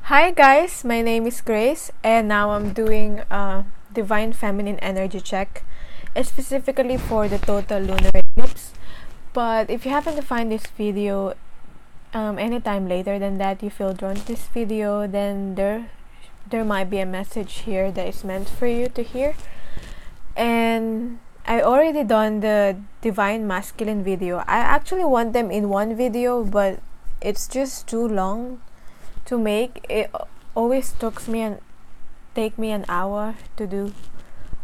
Hi guys, my name is Grace and now I'm doing a Divine Feminine Energy check, specifically for the total lunar eclipse. But if you happen to find this video anytime later than that, you feel drawn to this video, then there might be a message here that is meant for you to hear. And I already done the Divine Masculine video. I actually want them in one video, but it's just too long to make. It always take me an hour to do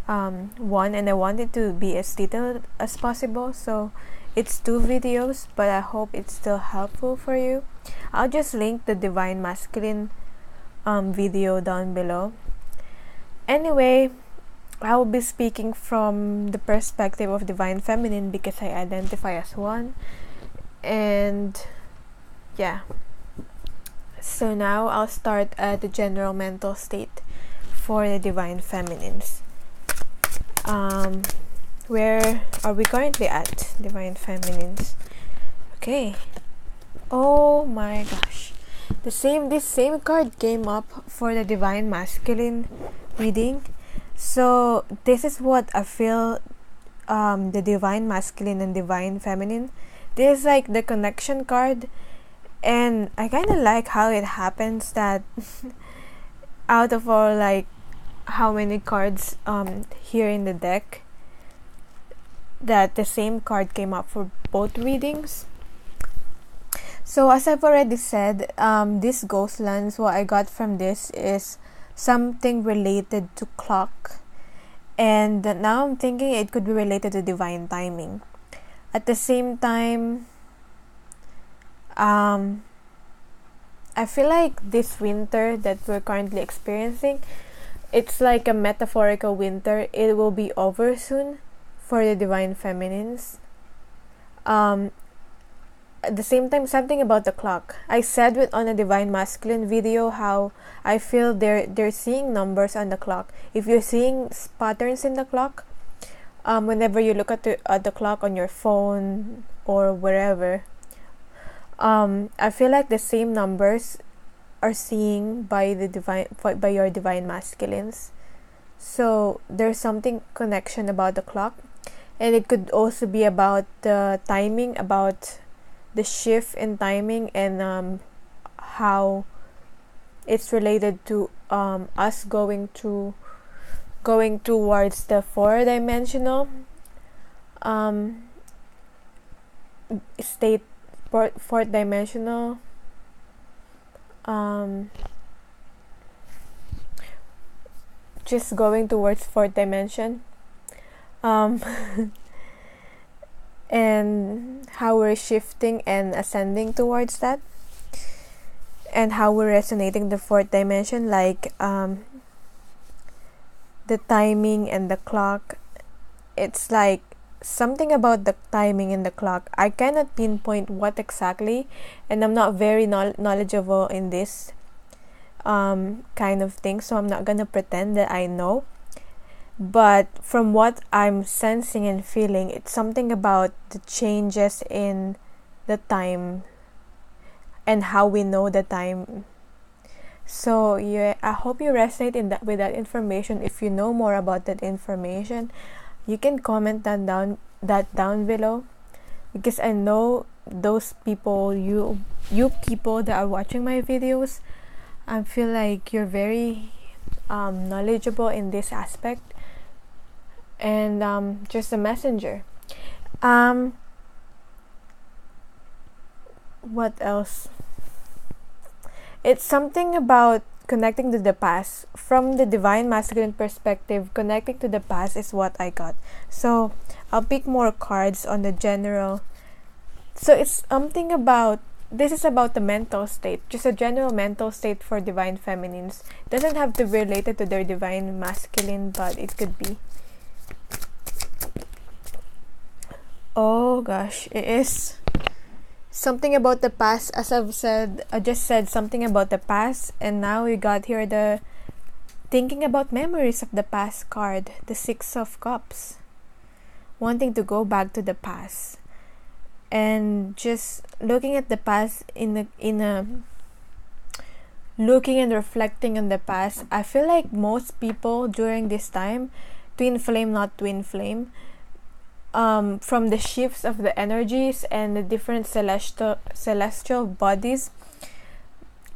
one, and I want it to be as detailed as possible, so it's 2 videos, but I hope it's still helpful for you. I'll just link the Divine Masculine video down below. Anyway, I will be speaking from the perspective of Divine Feminine because I identify as one, and yeah. So now I'll start at the general mental state for the Divine Feminines. Where are we currently at, Divine Feminines? Okay. Oh my gosh. This same card came up for the Divine Masculine reading. So this is what I feel the Divine Masculine and Divine Feminine. This is like the connection card. And I kind of like how it happens that out of all like how many cards here in the deck, that the same card came up for both readings. So as I've already said, this ghost lens, what I got from this is something related to clock. And now I'm thinking it could be related to divine timing. At the same time, I feel like this winter that we're currently experiencing, it's like a metaphorical winter. It will be over soon for the Divine Feminines. At the same time, something about the clock. I said on a Divine Masculine video how I feel they're seeing numbers on the clock. If you're seeing patterns in the clock, whenever you look at the clock on your phone or wherever, I feel like the same numbers are seen by your Divine Masculines. So there's something connection about the clock, and it could also be about the timing, about the shift in timing, and how it's related to us going towards the 4-dimensional state. Fourth dimensional just going towards 4th dimension, and how we're shifting and ascending towards that, and how we're resonating the 4th dimension, like the timing and the clock. It's like something about the timing in the clock. I cannot pinpoint what exactly, and I'm not very knowledgeable in this kind of thing, so I'm not gonna pretend that I know. But from what I'm sensing and feeling, it's something about the changes in the time and how we know the time. So yeah, I hope you resonate with that information. If you know more about that information, you can comment that down below, because I know those people, you people that are watching my videos, I feel like you're very knowledgeable in this aspect, and just a messenger. What else? It's something about connecting to the past. From the Divine Masculine perspective, connecting to the past is what I got. So I'll pick more cards on the general. So it's something about, this is about the mental state, just a general mental state for Divine Feminines. It doesn't have to be related to their Divine Masculine, but it could be. Oh gosh, it is something about the past. As I've said, I just said something about the past, and now we got here the thinking about memories of the past card, the 6 of Cups. Wanting to go back to the past and just looking at the past in a looking and reflecting on the past, I feel like most people during this time, twin flame, not twin flame, from the shifts of the energies and the different celestial bodies,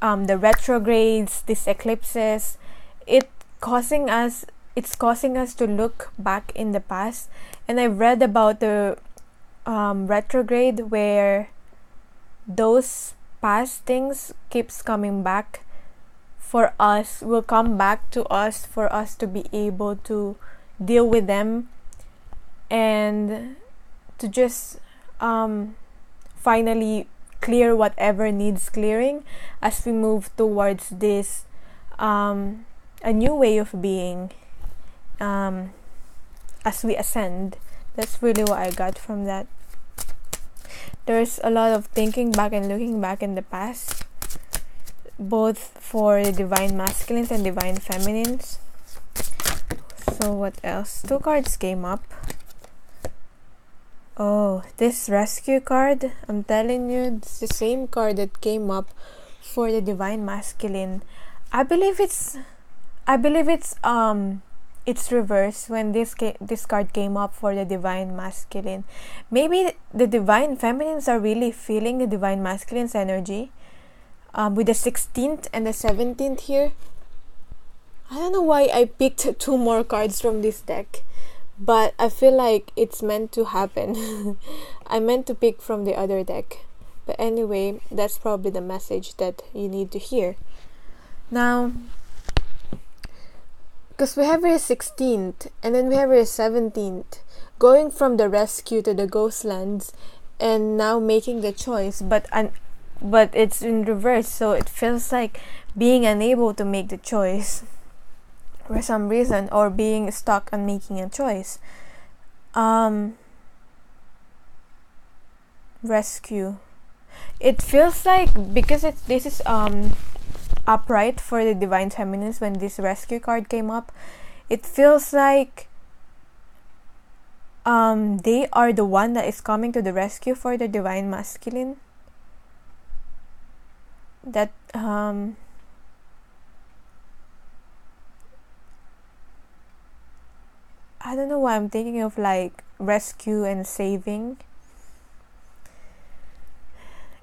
the retrogrades, these eclipses, it causing us it's causing us to look back in the past. And I read about the retrograde where those past things keeps coming back for us, will come back to us for us to be able to deal with them and to just finally clear whatever needs clearing as we move towards this a new way of being, as we ascend. That's really what I got from that. There's a lot of thinking back and looking back in the past, both for the divine masculines and divine feminines. So what else? 2 cards came up. Oh, this rescue card, I'm telling you, it's the same card that came up for the divine masculine. I believe it's reversed when this card came up for the divine masculine. Maybe the divine feminines are really feeling the divine masculine's energy, with the 16th and the 17th here. I don't know why I picked 2 more cards from this deck, but I feel like it's meant to happen. I meant to pick from the other deck, but anyway, that's probably the message that you need to hear. Now, because we have here 16th and then we have here 17th, going from the rescue to the ghost lands and now making the choice, but it's in reverse, so it feels like being unable to make the choice for some reason, or being stuck on making a choice. Rescue. It feels like, because this is upright for the divine feminines, when this rescue card came up, it feels like they are the one that is coming to the rescue for the divine masculine. That I don't know why I'm thinking of like rescue and saving,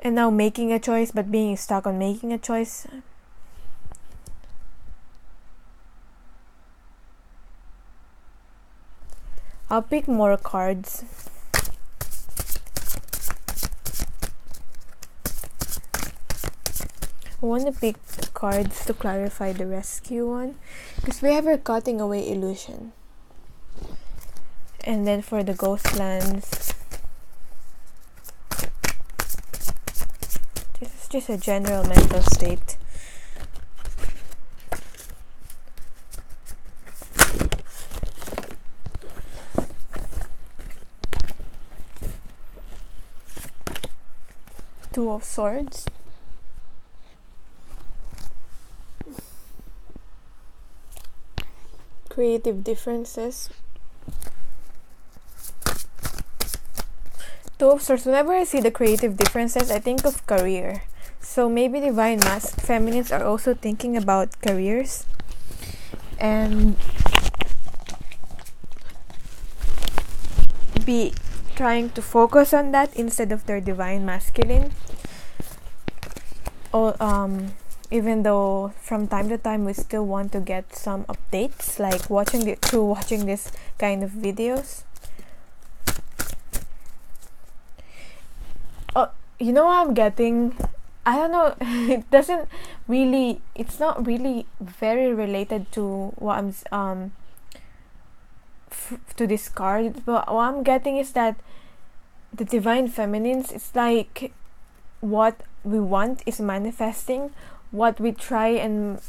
and now making a choice, but being stuck on making a choice. I'll pick more cards. I want to pick cards to clarify the rescue one, because we have our cutting away illusion. And then for the ghost lands, this is just a general mental state. Two of Swords. Creative differences. Two of Swords. Whenever I see the creative differences, I think of career. So maybe divine feminines are also thinking about careers and be trying to focus on that instead of their divine masculine. Even though from time to time we still want to get some updates, like through watching this kind of videos. You know what I'm getting? I don't know. It's not really very related to what I'm to this card, but what I'm getting is that the divine feminines, it's like what we want is manifesting, what we try, and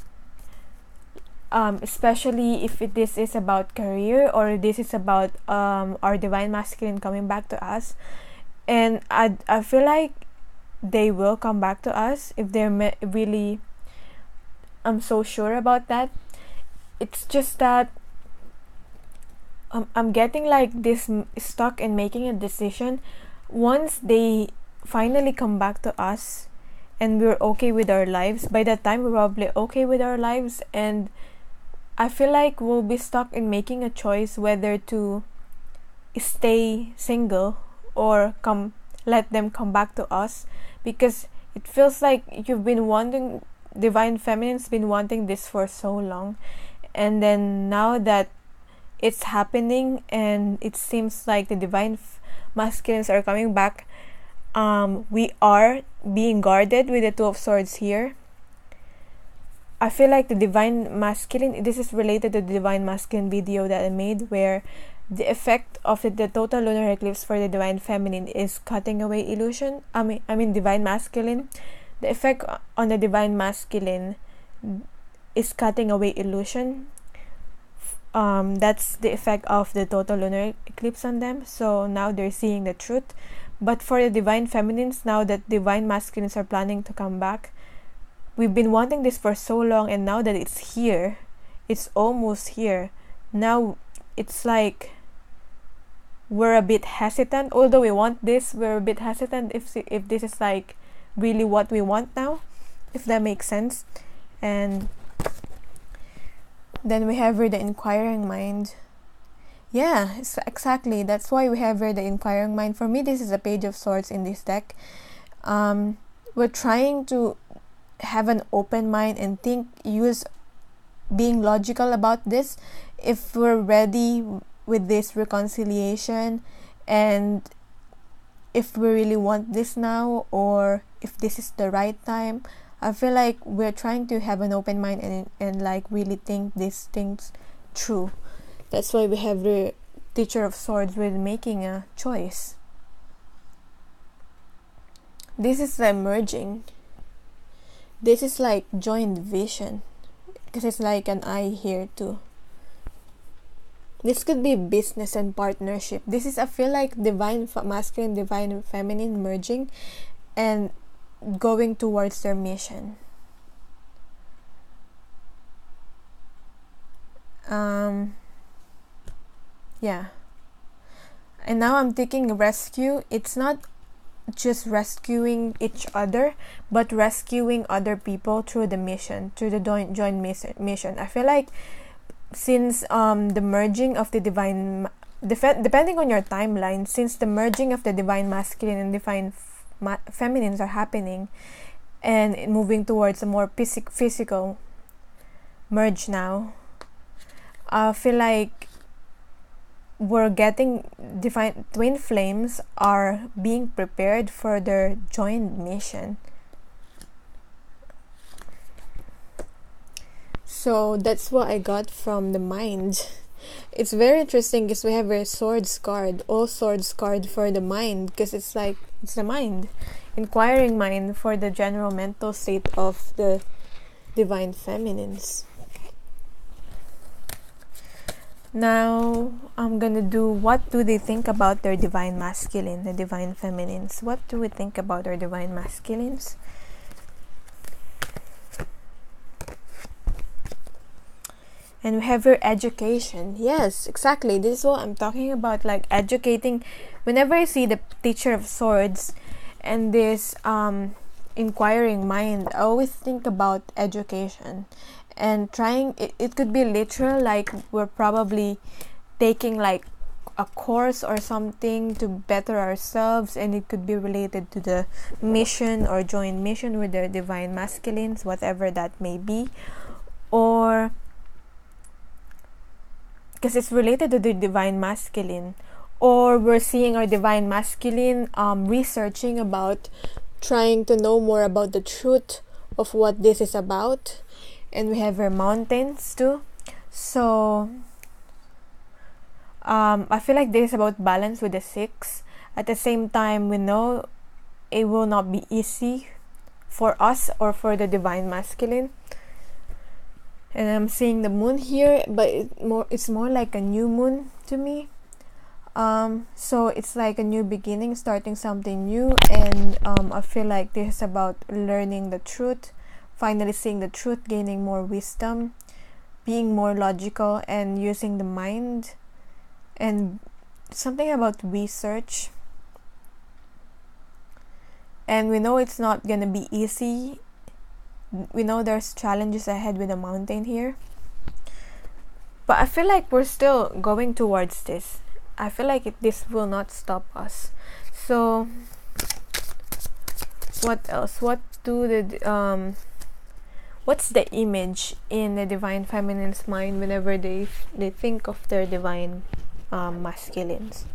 especially if this is about career, or this is about our divine masculine coming back to us. And I feel like they will come back to us if they're really, I'm so sure about that. It's just that I'm getting like this stuck in making a decision. Once they finally come back to us and we're okay with our lives. By that time, we're probably okay with our lives, and I feel like we'll be stuck in making a choice whether to stay single or let them come back to us, because it feels like you've been wanting, Divine Feminine's been wanting this for so long, and then now that it's happening and it seems like the Divine Masculines are coming back, we are being guarded with the Two of Swords here. I feel like the Divine Masculine, this is related to the Divine Masculine video that I made, where the effect of the total lunar eclipse for the Divine Feminine is cutting away illusion. I mean Divine Masculine. The effect on the Divine Masculine is cutting away illusion. That's the effect of the total lunar eclipse on them. So now they're seeing the truth. But for the Divine Feminines, now that Divine Masculines are planning to come back, we've been wanting this for so long, and now that it's here, it's almost here. Now it's like we're a bit hesitant. Although we want this, we're a bit hesitant if this is like really what we want now, if that makes sense. And then we have here the inquiring mind. Yeah, exactly. That's why we have here the inquiring mind. For me, this is a Page of Swords in this deck. We're trying to have an open mind and use being logical about this. If we're ready with this reconciliation, and if we really want this now, or if this is the right time, I feel like we're trying to have an open mind and like really think these things through. That's why we have the Teacher of Swords with making a choice. This is the merging. This is like joint vision, because it's like an eye here too. This could be business and partnership. This is, I feel like, Divine Masculine, Divine Feminine merging and going towards their mission. Yeah. And now I'm taking rescue. It's not just rescuing each other, but rescuing other people through the mission, through the joint mission. I feel like since the merging of the divine, depending on your timeline, since the merging of the Divine Masculine and Divine Feminines are happening and moving towards a more physical merge now, I feel like we're getting divine twin flames are being prepared for their joint mission. So that's what I got from the mind. It's very interesting because we have a swords card, all swords card for the mind, because it's like it's the mind, inquiring mind for the general mental state of the Divine Feminines. Now, I'm gonna do what do they think about their Divine Masculine, the Divine Feminines. What do we think about our Divine Masculines? And we have your education. Yes, exactly. This is what I'm talking about, like educating. Whenever I see the Teacher of Swords and this inquiring mind, I always think about education. And trying, it could be literal, like we're probably taking like a course or something to better ourselves, and it could be related to the mission or joint mission with the Divine Masculines, whatever that may be, or because it's related to the Divine Masculine, or we're seeing our Divine Masculine researching about, trying to know more about the truth of what this is about. And we have our mountains too. So I feel like this is about balance with the 6. At the same time, we know it will not be easy for us or for the Divine Masculine. And I'm seeing the moon here, but it's more like a new moon to me. So it's like a new beginning, starting something new. And I feel like this is about learning the truth, finally seeing the truth, gaining more wisdom, being more logical, and using the mind, and something about research. And we know it's not gonna be easy. We know there's challenges ahead with the mountain here. But I feel like we're still going towards this. I feel like this will not stop us. So, what else? What's the image in the divine feminine's mind whenever they think of their divine masculines?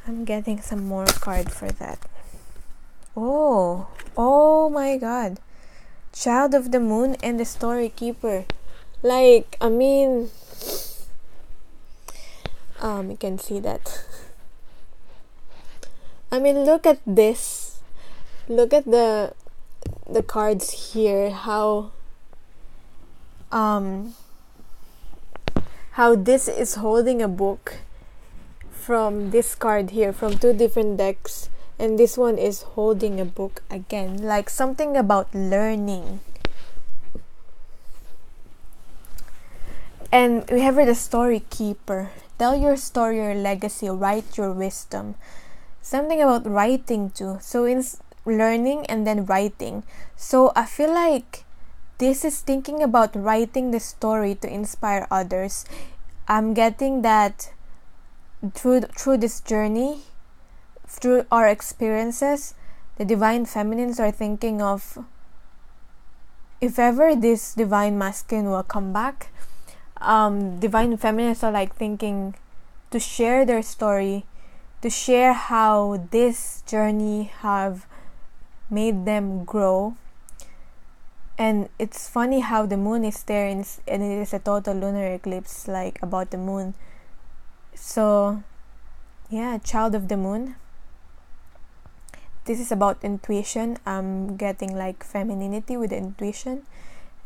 I'm getting some more card for that. Oh my God. Child of the Moon and the Story Keeper. Like, I mean, you can see that. I mean, look at this. Look at the cards here. How this is holding a book from this card here, from two different decks, and this one is holding a book again, like something about learning. And we have here the Story Keeper. Tell your story, your legacy, write your wisdom. Something about writing too. So it's learning and then writing. So I feel like this is thinking about writing the story to inspire others. I'm getting that through this journey, through our experiences, the divine feminines are thinking of, if ever this divine masculine will come back, divine feminines are like thinking to share their story, to share how this journey have made them grow. And it's funny how the moon is there, and it is a total lunar eclipse, like about the moon. So yeah, child of the moon. This is about intuition. I'm getting like femininity with intuition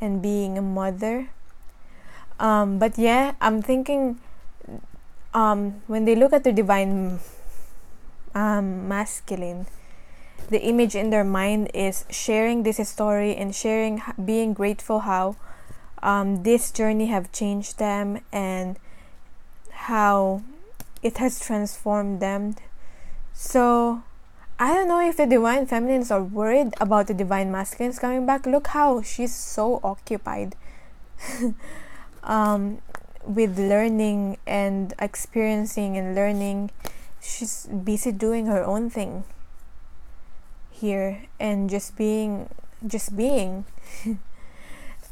and being a mother. But yeah, I'm thinking when they look at the divine masculine, the image in their mind is sharing this story and sharing, being grateful how this journey have changed them and how it has transformed them. So I don't know if the divine feminines are worried about the divine masculines coming back. Look how she's so occupied with learning and experiencing and learning. She's busy doing her own thing here and just being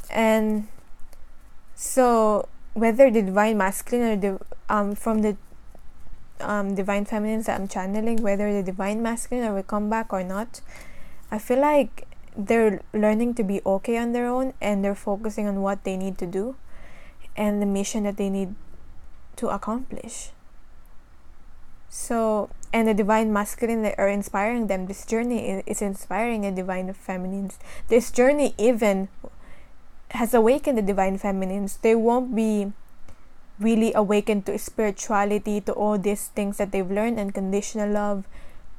and so whether the divine masculine or the from the divine feminines that I'm channeling, whether the divine masculine will come back or not, I feel like they're learning to be okay on their own, and they're focusing on what they need to do and the mission that they need to accomplish. So, and the divine masculine that are inspiring them. This journey is inspiring the divine feminines. This journey even has awakened the divine feminines. They won't be really awakened to spirituality, to all these things that they've learned, and conditional love,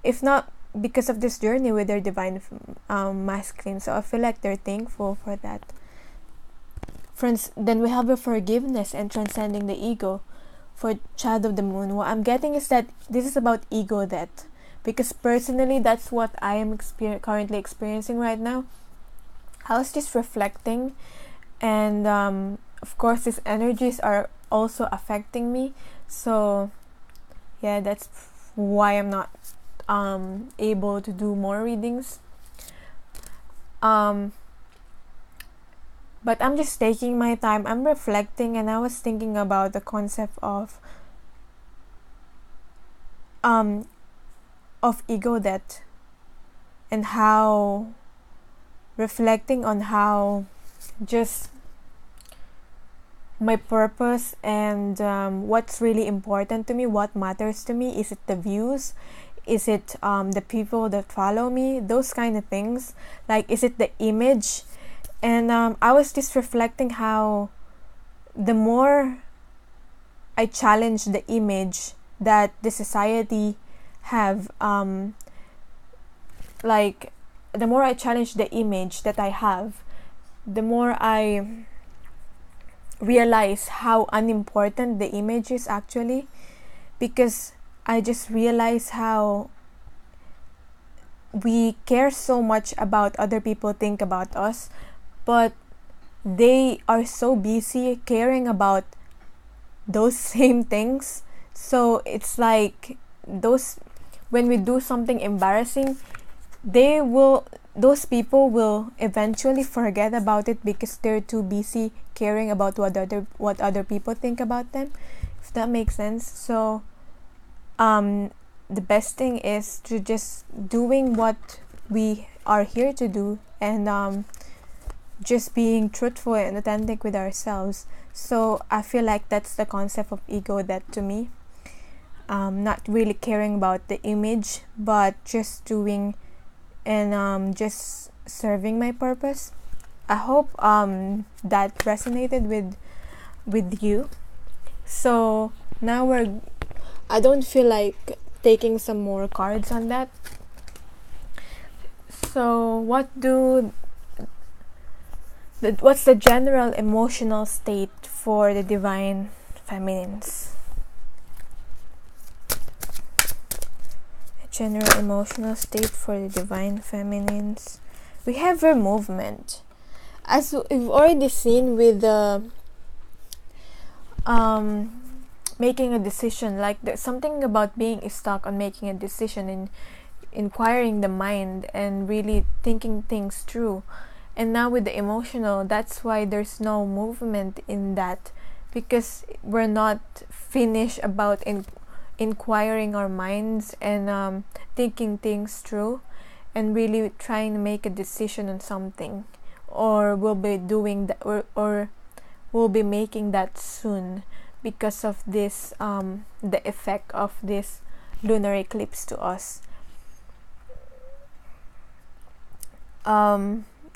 if not because of this journey with their divine masculine. So I feel like they're thankful for that. Friends, then we have a forgiveness and transcending the ego for child of the moon. What I'm getting is that this is about ego death, because personally that's what I am currently experiencing right now. I was just reflecting, and of course these energies are also affecting me. So yeah, that's why I'm not able to do more readings. But I'm just taking my time. I'm reflecting, and I was thinking about the concept of ego death, and how reflecting on how just my purpose and what's really important to me, what matters to me. Is it the views? Is it the people that follow me? Those kind of things. Like, is it the image? And I was just reflecting how the more I challenge the image that the society have, like, the more I challenge the image that I have, the more I realize how unimportant the image is actually, because I just realize how we care so much about other people think about us, but they are so busy caring about those same things. So it's like those, when we do something embarrassing, those people will eventually forget about it because they're too busy caring about what other people think about them, if that makes sense. So the best thing is to just doing what we are here to do, and just being truthful and authentic with ourselves. So I feel like that's the concept of ego, that to me, not really caring about the image, but just doing and just serving my purpose. I hope that resonated with you. So now I don't feel like taking some more cards on that. So what's the general emotional state for the divine feminines? General emotional state for the divine feminines. We have her movement. As we've already seen with the making a decision, like there's something about being stuck on making a decision and inquiring the mind and really thinking things through. And now with the emotional, that's why there's no movement in that, because we're not finished about inquiring our minds and thinking things through and really trying to make a decision on something, or we'll be doing that, or we'll be making that soon because of this the effect of this lunar eclipse to us.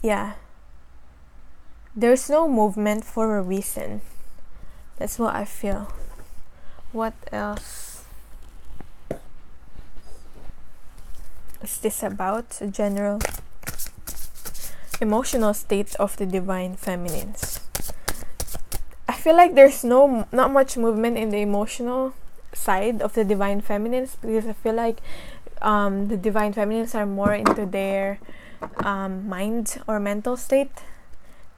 Yeah, there's no movement for a reason. That's what I feel. What else is this about? A general emotional state of the divine feminines. I feel like there's not much movement in the emotional side of the divine feminines, because I feel like the divine feminines are more into their mind or mental state.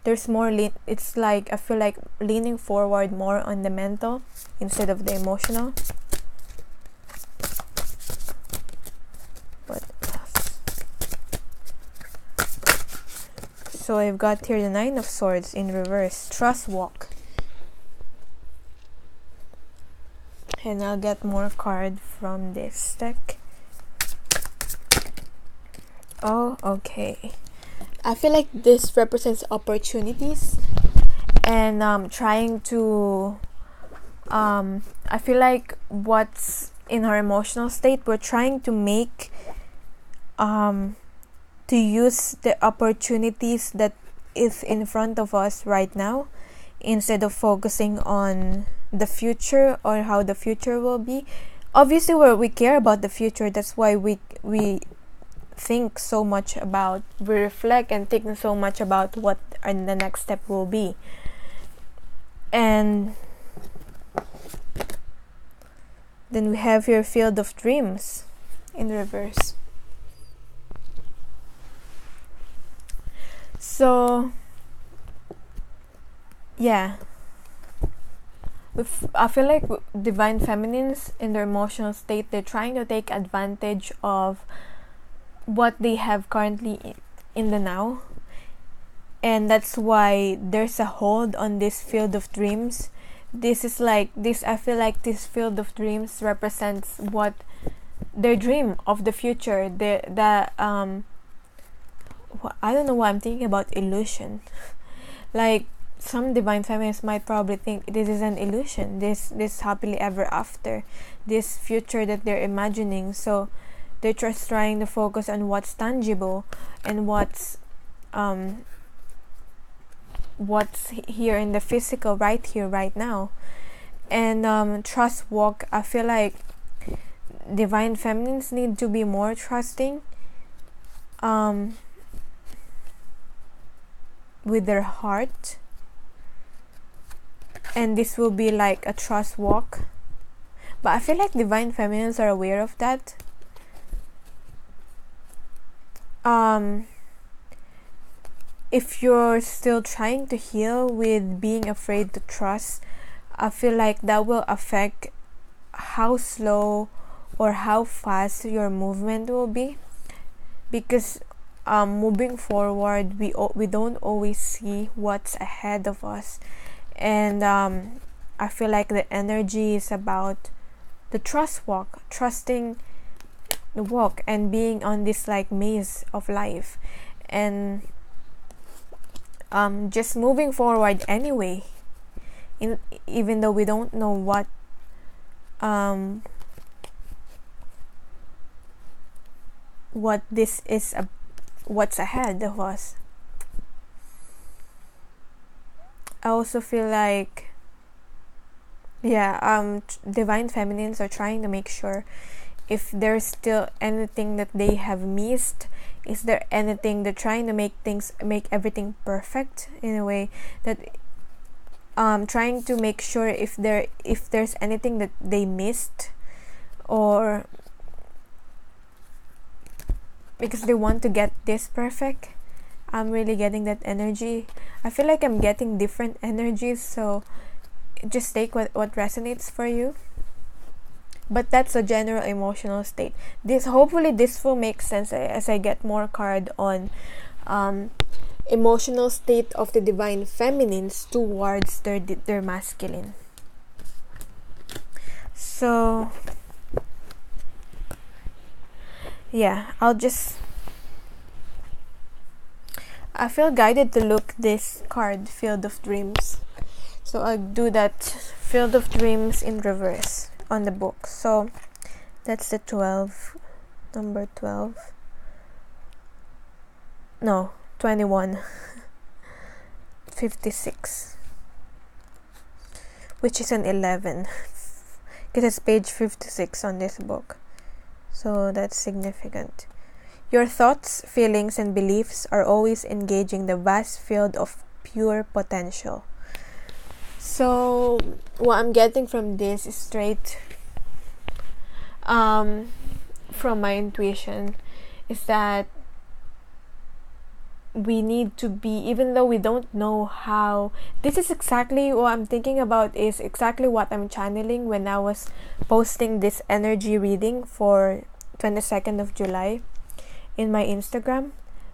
There's more it's like I feel like leaning forward more on the mental instead of the emotional. What else? So I've got here the Nine of Swords in reverse, trust walk. And I'll get more card from this deck. Oh, okay. I feel like this represents opportunities and trying to I feel like what's in our emotional state, we're trying to make to use the opportunities that is in front of us right now, instead of focusing on the future or how the future will be. Obviously we care about the future, that's why we think so much about, we reflect and think so much about what the next step will be. And then we have your field of dreams in reverse. So yeah, I feel like divine feminines in their emotional state, they're trying to take advantage of what they have currently in the now, and that's why there's a hold on this field of dreams. This is like this, I feel like this field of dreams represents what their dream of the future, I don't know why I'm thinking about illusion. Like some divine feminists might probably think this is an illusion, this happily ever after, this future that they're imagining. So they're just trying to focus on what's tangible and what's here in the physical, right here, right now. And trust walk, I feel like divine feminines need to be more trusting with their heart, and this will be like a trust walk. But I feel like divine feminines are aware of that. um if you're still trying to heal with being afraid to trust, I feel like that will affect how slow or how fast your movement will be, because moving forward, we don't always see what's ahead of us. And I feel like the energy is about the trust walk, trusting the walk, and being on this like maze of life, and just moving forward anyway, even though we don't know what this is, what's ahead of us. I also feel like, divine feminines are trying to make sure if there's still anything that they have missed. Is there anything they're trying to make everything perfect in a way that trying to make sure if there's anything that they missed, or because they want to get this perfect. I'm really getting that energy. I feel like I'm getting different energies, so just take what resonates for you. But that's a general emotional state. Hopefully this will make sense as I get more card on emotional state of the divine feminines towards their masculine. So yeah, I feel guided to look this card, Field of Dreams. So I'll do that Field of Dreams in reverse on the book. So that's the 12, number 12. No, 21. 56. Which is an 11. Because it's page 56 on this book. So that's significant. Your thoughts, feelings, and beliefs are always engaging the vast field of pure potential. So what I'm getting from this is straight from my intuition, is that we need to be, even though we don't know how, this is exactly what I'm thinking about, is exactly what I'm channeling when I was posting this energy reading for 22nd of July in my Instagram.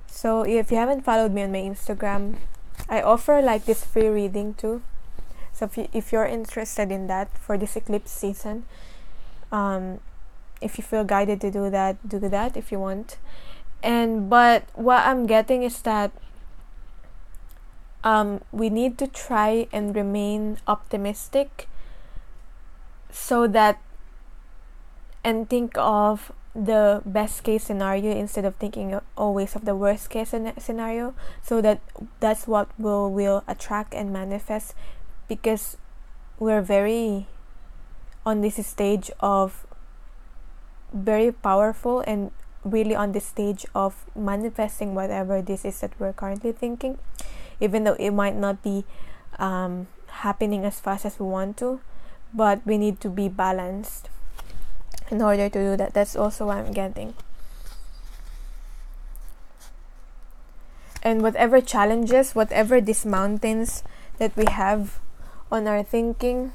So if you haven't followed me on my Instagram, I offer like this free reading too. So if you're interested in that for this eclipse season, if you feel guided to do that if you want. But what I'm getting is that we need to try and remain optimistic, so that, and think of the best case scenario instead of thinking always of the worst case scenario, so that's what will attract and manifest, because we're very on this stage of very powerful and really on this stage of manifesting whatever this is that we're currently thinking, even though it might not be happening as fast as we want to, but we need to be balanced in order to do that. That's also what I'm getting. And whatever challenges, whatever these mountains that we have on our thinking,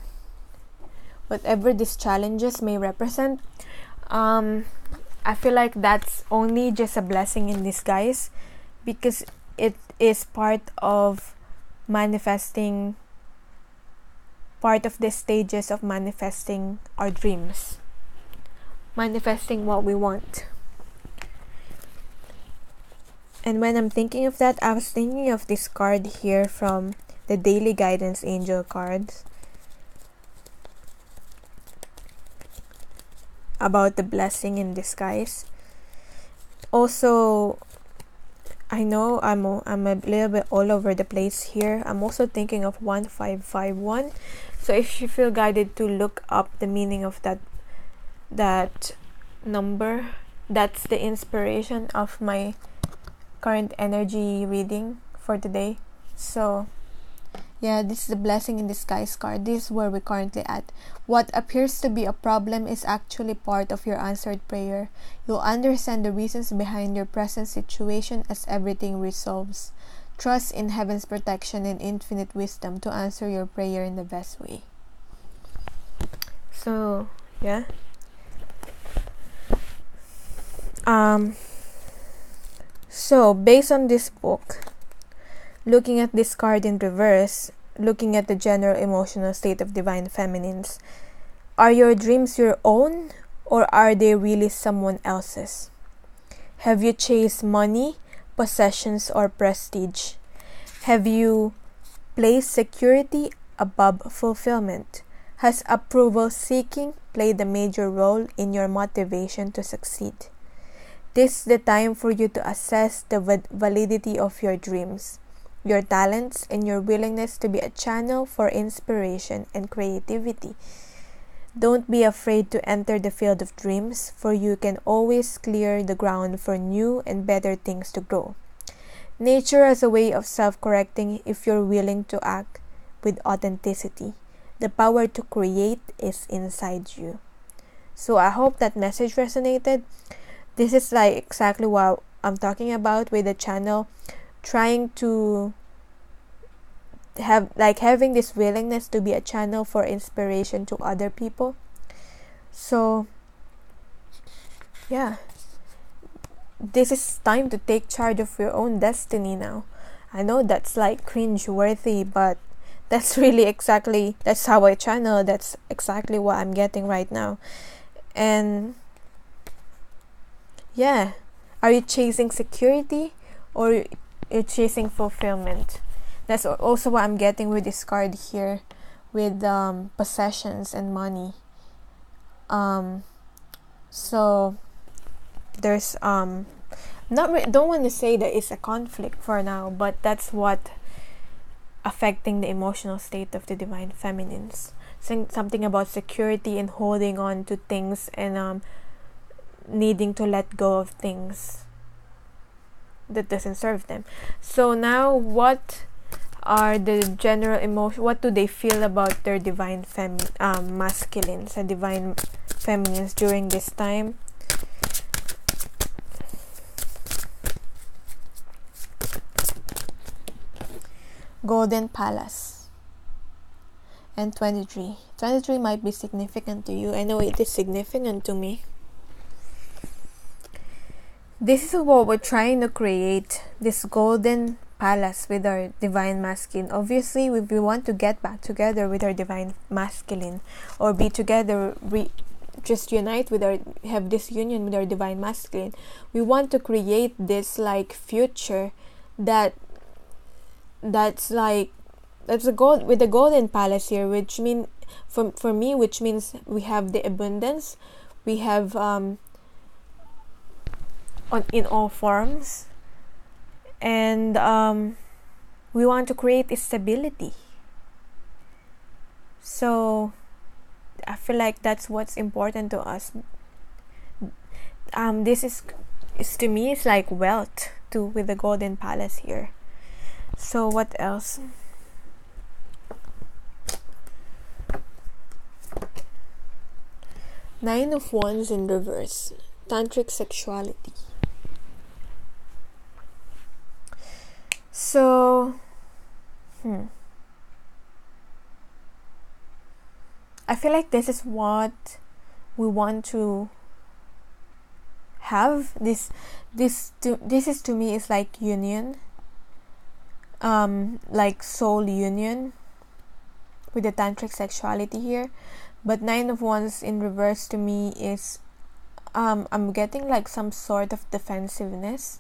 whatever these challenges may represent, I feel like that's only just a blessing in disguise, because it is part of manifesting, part of the stages of manifesting our dreams, manifesting what we want. And when I'm thinking of that, I was thinking of this card here from the Daily Guidance Angel cards, about the blessing in disguise. Also, I know I'm a little bit all over the place here. I'm also thinking of 1551. So if you feel guided to look up the meaning of that number, that's the inspiration of my current energy reading for today. So Yeah, this is the blessing in disguise card. This is where we're currently at. What appears to be a problem is actually part of your answered prayer. You'll understand the reasons behind your present situation as everything resolves. Trust in heaven's protection and infinite wisdom to answer your prayer in the best way. So, yeah. So, based on this book, looking at this card in reverse, looking at the general emotional state of divine feminines, are your dreams your own or are they really someone else's? Have you chased money, possessions, or prestige? Have you placed security above fulfillment? Has approval seeking played a major role in your motivation to succeed? This is the time for you to assess the validity of your dreams, your talents, and your willingness to be a channel for inspiration and creativity. Don't be afraid to enter the field of dreams, for you can always clear the ground for new and better things to grow. Nature has a way of self-correcting if you're willing to act with authenticity. The power to create is inside you. So I hope that message resonated. This is like exactly what I'm talking about with the channel, trying to having this willingness to be a channel for inspiration to other people. So yeah, this is time to take charge of your own destiny now. I know that's like cringe-worthy, but that's really that's how I channel. That's exactly what I'm getting right now. And yeah, are you chasing security or you're chasing fulfillment? That's also what I'm getting with this card here, with possessions and money. So there's don't want to say that it's a conflict for now, but that's what affecting the emotional state of the divine feminines. Something about security and holding on to things and needing to let go of things that doesn't serve them. So now, what are the general emotion? What do they feel about their divine masculines and divine feminines during this time? Golden Palace and 23. 23 might be significant to you. I know it is significant to me. This is what we're trying to create, this golden palace with our divine masculine. Obviously, if we want to get back together with our divine masculine, or be together, just unite with have this union with our divine masculine, we want to create this like future that's a gold with the golden palace here, which mean for me, which means we have the abundance, we have in all forms, and we want to create stability. So I feel like that's what's important to us. This is to me, it's like wealth too, with the golden palace here. So what else? Nine of Wands in reverse, tantric sexuality. So I feel like this is what we want to have. This is to me is like union, like soul union with the tantric sexuality here. But Nine of Wands in reverse to me is I'm getting like some sort of defensiveness.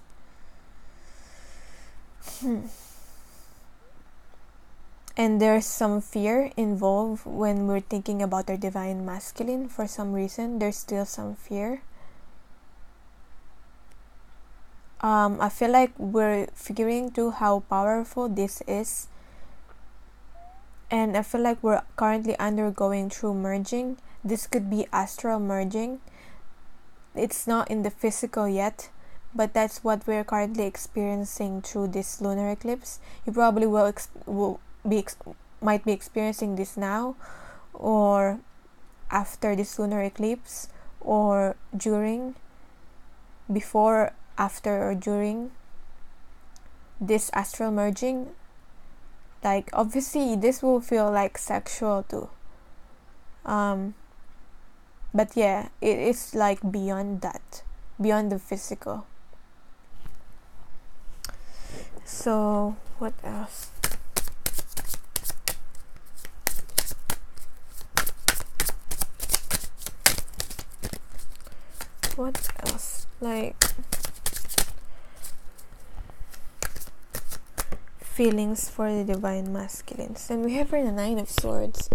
And there's some fear involved when we're thinking about our divine masculine. For some reason, there's still some fear. I feel like we're figuring through how powerful this is, and I feel like we're currently undergoing through merging. This could be astral merging. It's not in the physical yet, but that's what we're currently experiencing through this lunar eclipse. You probably will might be experiencing this now, or after this lunar eclipse, or during, before, after, or during this astral merging. Like, obviously this will feel like sexual too, but yeah, it is like beyond that, beyond the physical. So what else? What else? Like, feelings for the divine masculines. And we have here the 9 of Swords.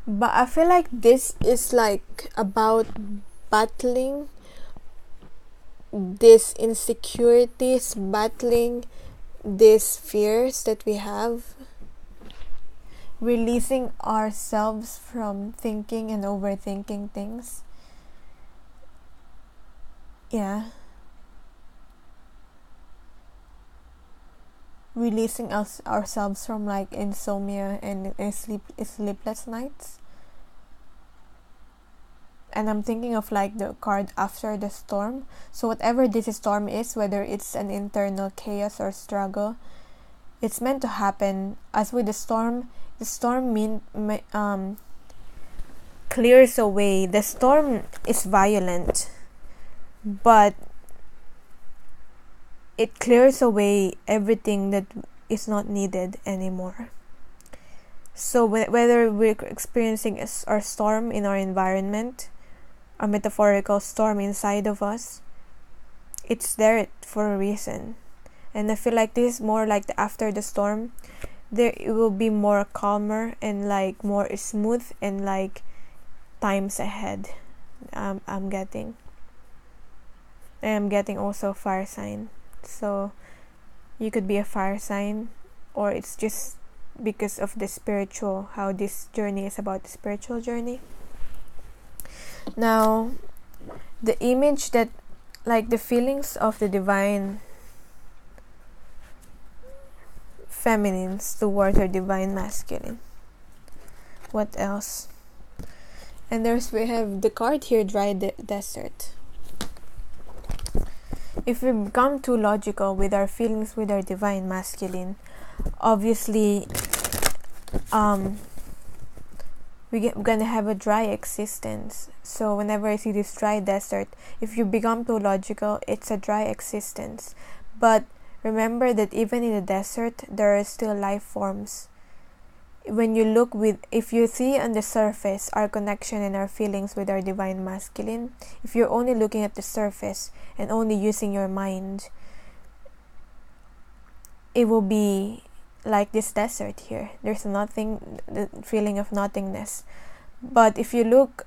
But I feel like this is like about battling these insecurities, battling these fears that we have, releasing ourselves from thinking and overthinking things. Yeah. Releasing ourselves from like insomnia and sleepless nights. And I'm thinking of like the card After the Storm. So whatever this storm is, whether it's an internal chaos or struggle, it's meant to happen. As with the storm clears away. The storm is violent, but it clears away everything that is not needed anymore. So whether we're experiencing a storm in our environment, a metaphorical storm inside of us, it's there for a reason. And I feel like this is more like after the storm, there it will be more calmer and like more smooth and like times ahead. I'm getting also fire sign. So you could be a fire sign, or it's just because of the spiritual, how this journey is about the spiritual journey. Now, the image that, like the feelings of the divine feminines towards her divine masculine. What else? And we have the card here, Dry Desert. If we become too logical with our feelings with our divine masculine, obviously we're gonna have a dry existence. So whenever I see this dry desert, if you become too logical, it's a dry existence. But remember that even in the desert, there are still life forms. If you see on the surface our connection and our feelings with our divine masculine, if you're only looking at the surface and only using your mind, it will be like this desert here. There's nothing, the feeling of nothingness. But if you look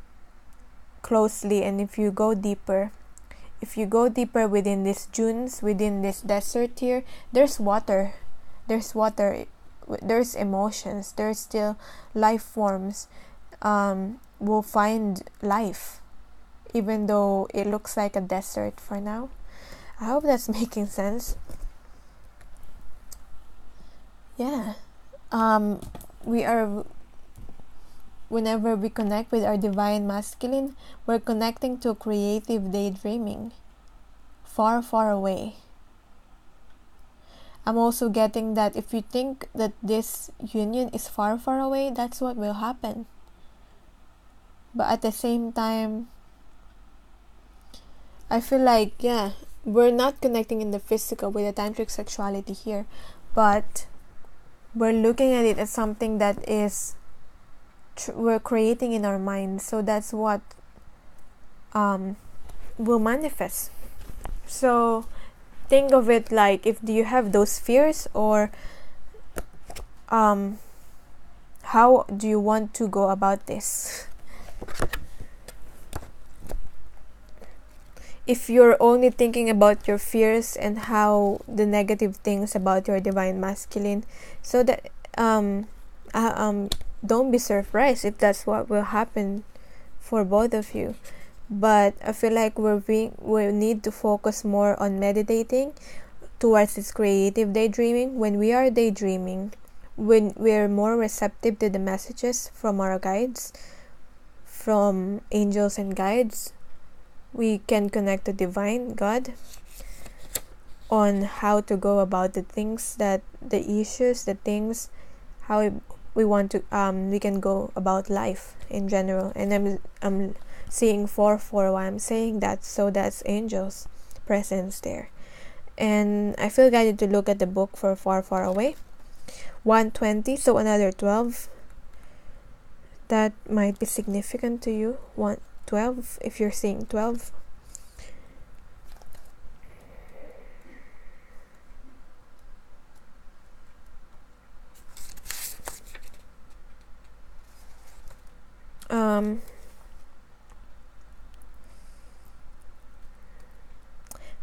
closely and if you go deeper within these dunes, within this desert here, there's water, there's emotions, there's still life forms. Will find life even though it looks like a desert for now. I hope that's making sense. Yeah. Whenever we connect with our divine masculine, we're connecting to creative daydreaming, far, far away. I'm also getting that if you think that this union is far, far away, that's what will happen. But at the same time, I feel like, yeah, we're not connecting in the physical with the tantric sexuality here, but we're looking at it as something that is we're creating in our mind. So that's what will manifest. So think of it like, if do you have those fears, or how do you want to go about this? If you're only thinking about your fears and how the negative things about your divine masculine, so that don't be surprised if that's what will happen for both of you. But I feel like we need to focus more on meditating, towards this creative daydreaming. When we are daydreaming, when we're more receptive to the messages from our guides, from angels and guides, we can connect to divine God on how to go about the things, that the issues, the things, how we want to we can go about life in general. And I'm seeing 4 why I'm saying that, so that's angels presence there. And I feel guided to look at the book for far away. 120, so another 12. That might be significant to you. 12 if you're seeing 12.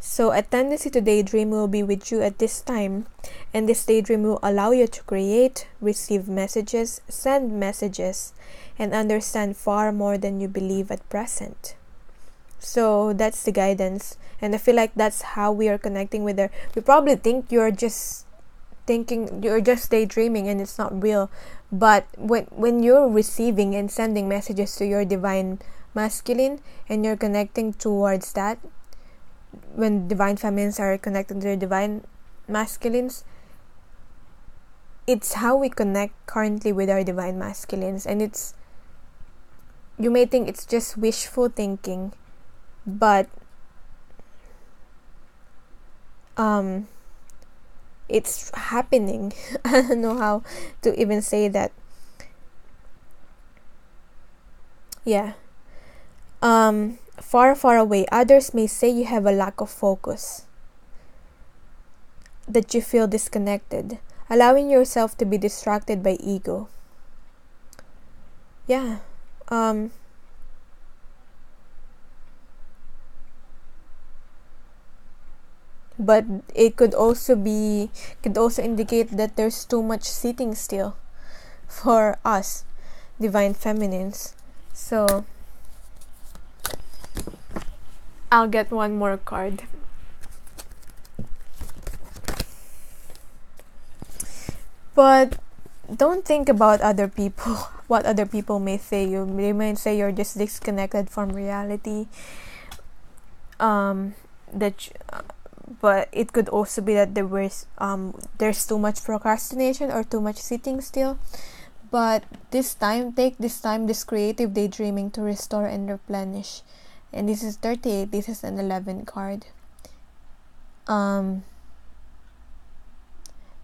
So a tendency to daydream will be with you at this time, and this daydream will allow you to create, receive messages, send messages, and understand far more than you believe at present. So that's the guidance, and I feel like that's how we are connecting with her. We probably think you're just daydreaming and it's not real, but when you're receiving and sending messages to your divine masculine, and you're connecting towards that, when divine feminines are connected to their divine masculines, it's how we connect currently with our divine masculines. And it's, you may think it's just wishful thinking, but it's happening. I don't know how to even say that. Yeah. Far away, others may say you have a lack of focus, that you feel disconnected, allowing yourself to be distracted by ego. Yeah. But it could also indicate that there's too much sitting still for us divine feminines. So I'll get one more card. But don't think about other people, what other people may say. They might say you're just disconnected from reality. But it could also be that there's too much procrastination or too much sitting still. But take this time, this creative daydreaming, to restore and replenish. And this is 38. This is an 11 card.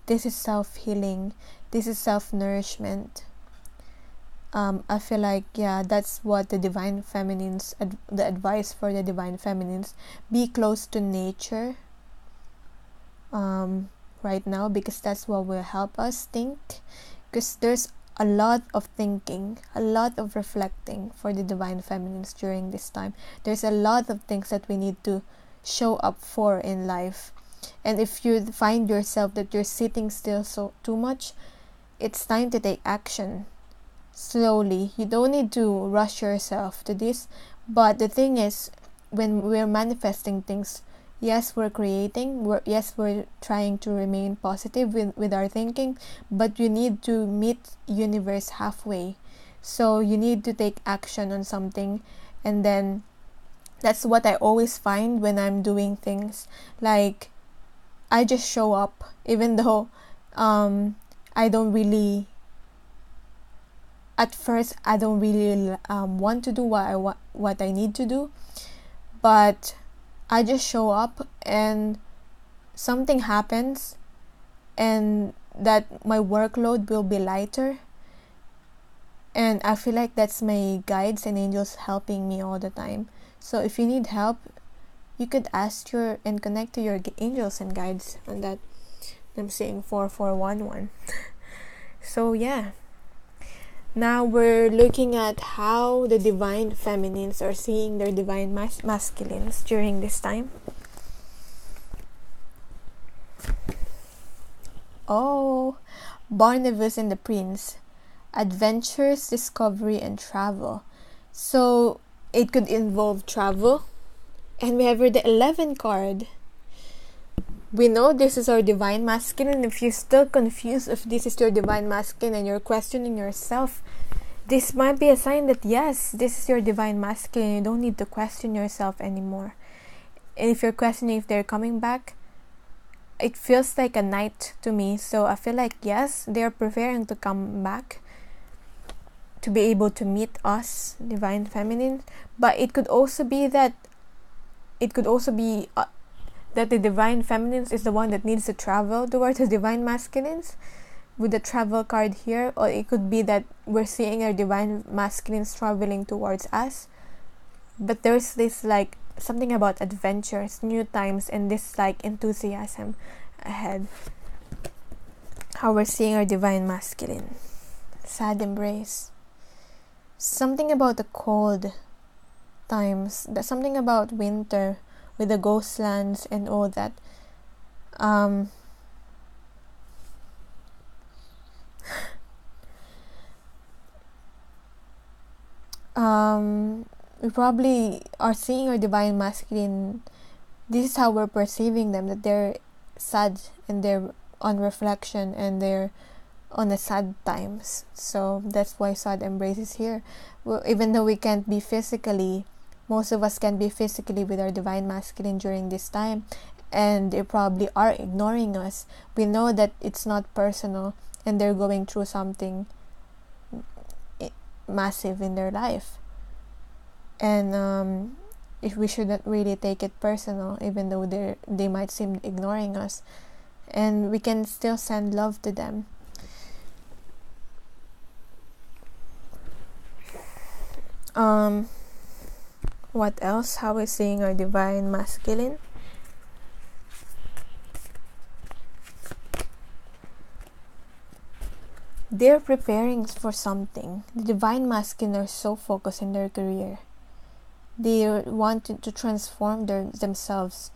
This is self-healing. This is self-nourishment. I feel like, yeah, that's what the divine feminines, the advice for the divine feminines, be close to nature right now, because that's what will help us think. Because there's a lot of thinking, a lot of reflecting for the divine feminines during this time. There's a lot of things that we need to show up for in life. And if you find yourself that you're sitting still so too much, it's time to take action slowly. You don't need to rush yourself to this. But the thing is, when we're manifesting things, yes, we're creating, we're trying to remain positive with our thinking, but you need to meet universe halfway. So you need to take action on something. And then that's what I always find when I'm doing things. Like, I just show up, even though I don't really, at first I don't really want to do what I need to do, but I just show up and something happens, and that my workload will be lighter. And I feel like that's my guides and angels helping me all the time. So if you need help, you could ask and connect to your angels and guides on that. I'm saying 4411. So yeah. Now we're looking at how the divine feminines are seeing their divine masculines during this time. Oh, Barnabas and the Prince. Adventures, discovery, and travel. So it could involve travel. And we have here the 11 card. we know this is our divine masculine. If you're still confused if this is your divine masculine and you're questioning yourself, this might be a sign that yes, this is your divine masculine. You don't need to question yourself anymore. And if you're questioning if they're coming back, it feels like a night to me. So I feel like yes, they're preparing to come back to be able to meet us, divine feminine. But it could also be that that the divine feminines is the one that needs to travel towards the divine masculines with the travel card here. Or it could be that we're seeing our divine masculines traveling towards us, but there's this like something about adventures, new times, and this like enthusiasm ahead. How we're seeing our divine masculine. Sad embrace. Something about the cold times, something about winter with the ghostlands and all that. We probably are seeing our divine masculine. This is how we're perceiving them, that they're sad and they're on reflection and they're on the sad times. So that's why sad embrace is here. Well, even though we can't be physically, most of us can be physically with our divine masculine during this time, and they probably are ignoring us. We know that it's not personal and they're going through something massive in their life, and if we shouldn't really take it personal, even though they might seem ignoring us, and we can still send love to them. What else? How we're seeing our divine masculine. They're preparing for something. The divine masculine are so focused in their career. They want to transform themselves.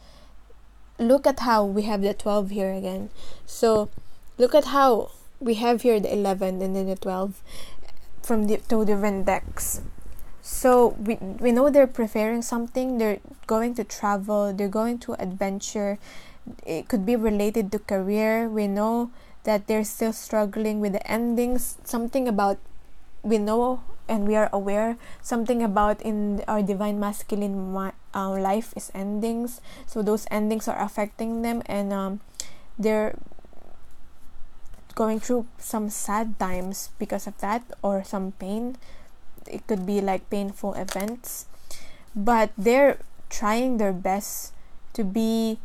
Look at how we have the 12 here again. So look at how we have here the 11 and then the 12 from the two different decks. So we know they're preparing something. They're going to travel. They're going to adventure. It could be related to career. We know that they're still struggling with the endings. Something about, we know and we are aware, something about in our divine masculine life is endings. So those endings are affecting them, and they're going through some sad times because of that, or some pain. It could be like painful events, but they're trying their best to be.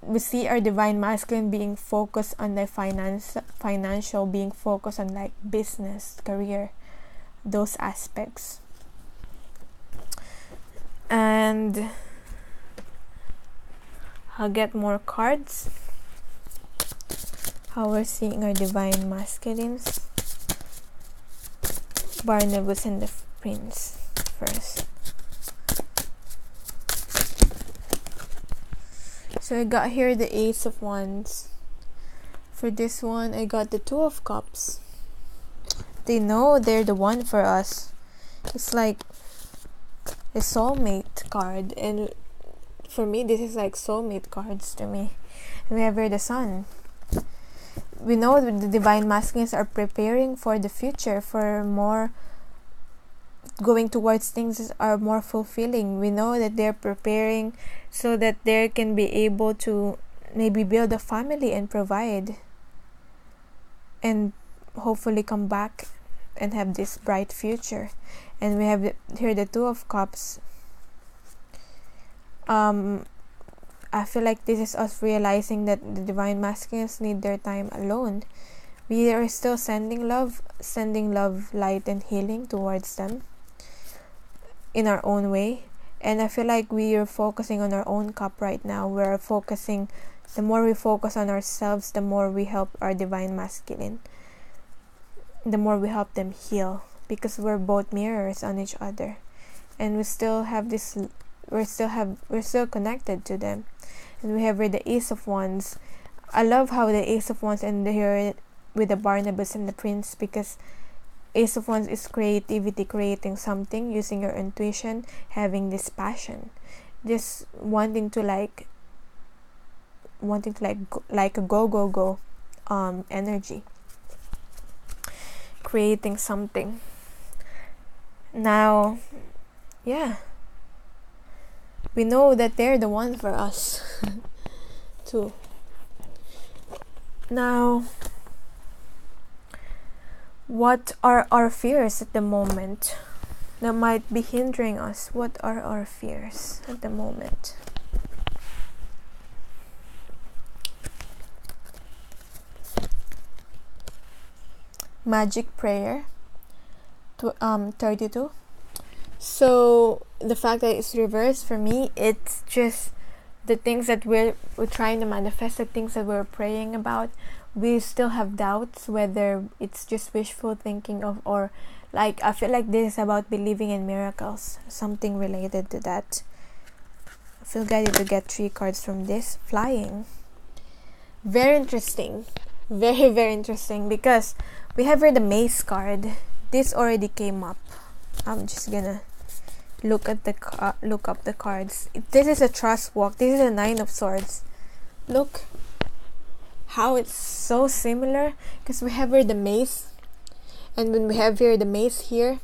We see our divine masculine being focused on the financial, being focused on like business, career, those aspects. And I'll get more cards. How we're seeing our divine masculines. Barnabas and the Prince first. So I got here the Ace of Wands. For this one, I got the Two of Cups. They know they're the one for us. It's like a soulmate card, and for me, this is like soulmate cards to me. And we have here the Sun. We know that the divine masculines are preparing for the future, for more, going towards things that are more fulfilling. We know that they're preparing so that they can be able to maybe build a family and provide, and hopefully come back and have this bright future. And we have here the Two of Cups. I feel like this is us realizing that the divine masculines need their time alone. We are still sending love, light, and healing towards them in our own way. And I feel like we are focusing on our own cup right now. We're focusing, the more we focus on ourselves, the more we help our divine masculine. The more we help them heal, because we're both mirrors on each other. And we still have this, we're still connected to them. And we have here the Ace of Wands. I love how the Ace of Wands and here with the Barnabas and the Prince, because Ace of Wands is creativity, creating something, using your intuition, having this passion, just wanting to like wanting to like a go energy, creating something. Now, yeah, we know that they're the one for us too. Now, what are our fears at the moment that might be hindering us? What are our fears at the moment? Magic prayer, 32. So the fact that it's reversed, for me, it's just the things that we're trying to manifest, the things that we're praying about. We still have doubts whether it's just wishful thinking of, or like, I feel like this is about believing in miracles, something related to that. I feel guided to get 3 cards from this. Flying. Very interesting. Very, very interesting, because we have here the Mace card. This already came up. I'm just gonna look up the cards. This is a trust walk. This is a 9 of Swords. Look how it's so similar, because we have here the Mace, and when we have here the Mace here,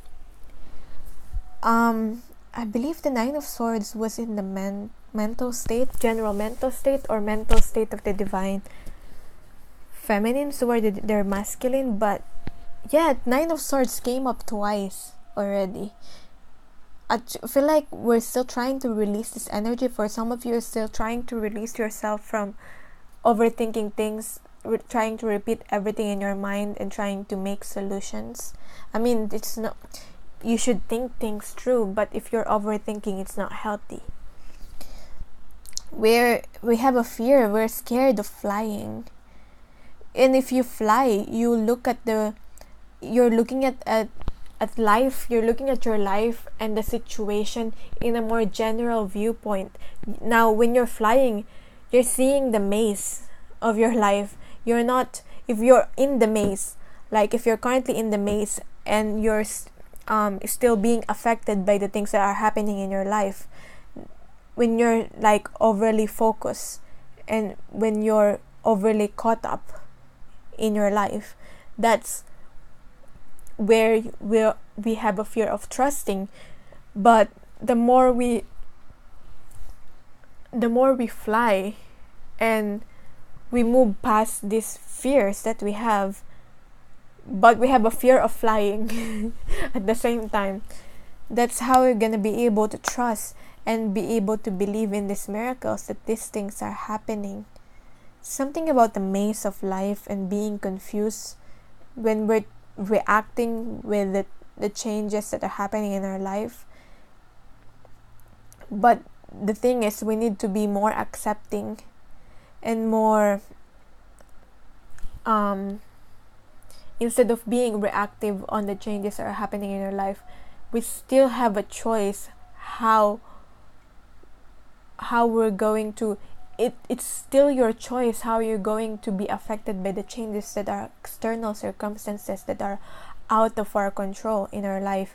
I believe the 9 of Swords was in the mental state, general mental state, or mental state of the divine feminine, so where they're masculine. But yeah, 9 of Swords came up twice already. I feel like we're still trying to release this energy. For some of you, are still trying to release yourself from overthinking things, trying to repeat everything in your mind and trying to make solutions. I mean, it's not, you should think things through, but if you're overthinking, it's not healthy. We have a fear, we're scared of flying. And if you fly, you look at you're looking at life, you're looking at your life and the situation in a more general viewpoint. Now, when you're flying, you're seeing the maze of your life. You're not, if you're in the maze, like if you're currently in the maze and you're still being affected by the things that are happening in your life, when you're like overly focused and when you're overly caught up in your life, that's where we have a fear of trusting. But the more we fly and we move past these fears that we have, but we have a fear of flying at the same time, that's how we're gonna be able to trust and be able to believe in these miracles, that these things are happening. Something about the maze of life and being confused when we're reacting with the changes that are happening in our life. But the thing is, we need to be more accepting and more instead of being reactive on the changes that are happening in our life, we still have a choice how we're going to, it's still your choice how you're going to be affected by the changes that are external circumstances that are out of our control in our life.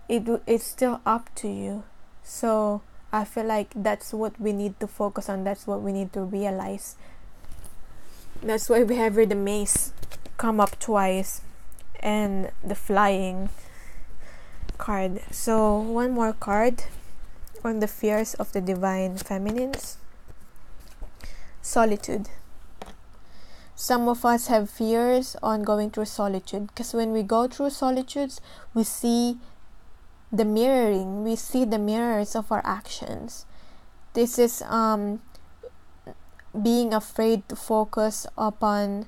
It's still up to you. So I feel like that's what we need to focus on. That's what we need to realize. That's why we have here the mace come up twice and the flying card. So one more card on the fears of the divine feminines. Solitude. Some of us have fears on going through solitude, because when we go through solitudes, we see the mirroring, we see the mirrors of our actions. This is being afraid to focus upon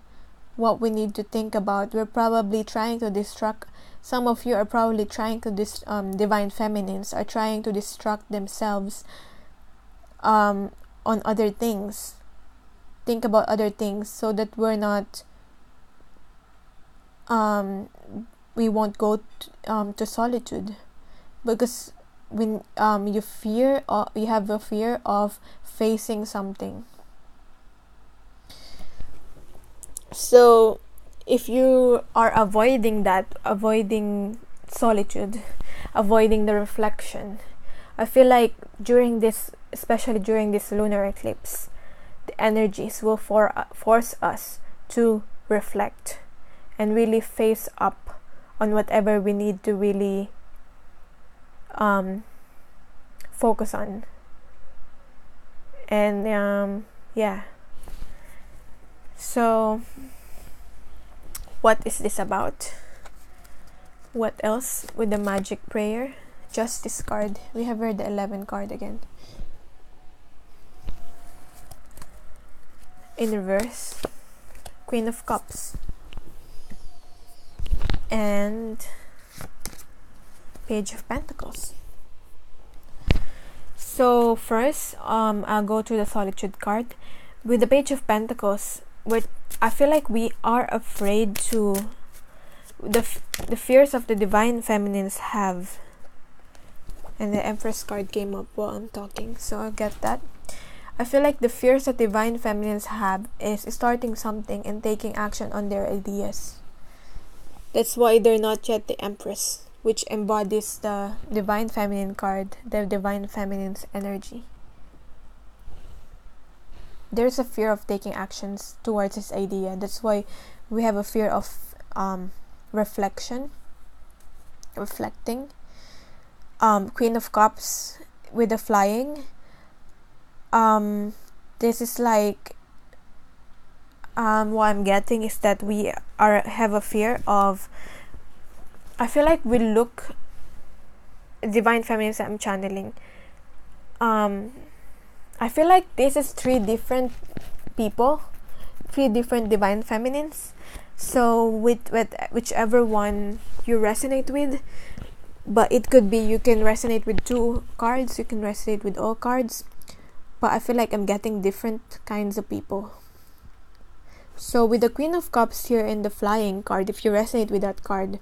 what we need to think about. We're probably trying to distract. Some of you are probably trying to divine feminines are trying to distract themselves on other things. Think about other things so that we're not we won't go to solitude, because when you have a fear of facing something. So if you are avoiding solitude, avoiding the reflection, I feel like during this, especially during this lunar eclipse, the energies will force us to reflect and really face up on whatever we need to really focus on. And yeah, so what is this about? What else with the magic prayer? Justice card. We have heard the 11 card again. In reverse, Queen of Cups and Page of Pentacles. So first, I'll go to the Solitude card. With the Page of Pentacles, I feel like we are afraid to the fears of the Divine Feminines have. And the Empress card came up while I'm talking, so I'll get that. I feel like the fears that Divine Feminines have is starting something and taking action on their ideas. That's why they're not yet the Empress, which embodies the Divine Feminine card, the Divine Feminine's energy. There's a fear of taking actions towards this idea. That's why we have a fear of reflecting. Queen of Cups with the flying. This is like what I'm getting is that we have a fear of, I feel like we look Divine Feminines that I'm channeling. I feel like this is 3 different people, 3 different Divine Feminines. So with whichever one you resonate with, but it could be you can resonate with 2 cards, you can resonate with all cards, but I feel like I'm getting different kinds of people. So with the Queen of Cups here in the flying card, if you resonate with that card,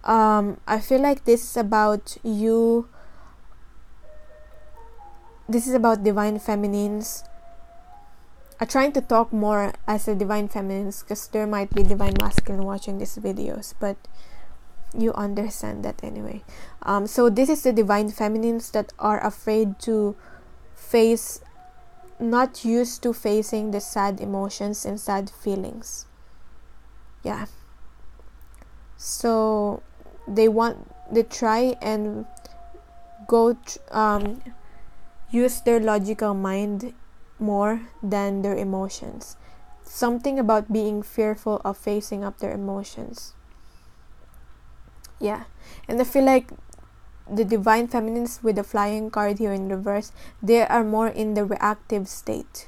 I feel like this is about you. This is about Divine Feminines. I'm trying to talk more as a Divine Feminines because there might be Divine Masculine watching these videos, but you understand that anyway. So this is the Divine Feminines that are afraid to face, not used to facing the sad emotions and sad feelings. Yeah. So they try and go use their logical mind more than their emotions. Something about being fearful of facing up their emotions. Yeah. And I feel like the Divine Feminines with the flying card here in reverse, they are more in the reactive state,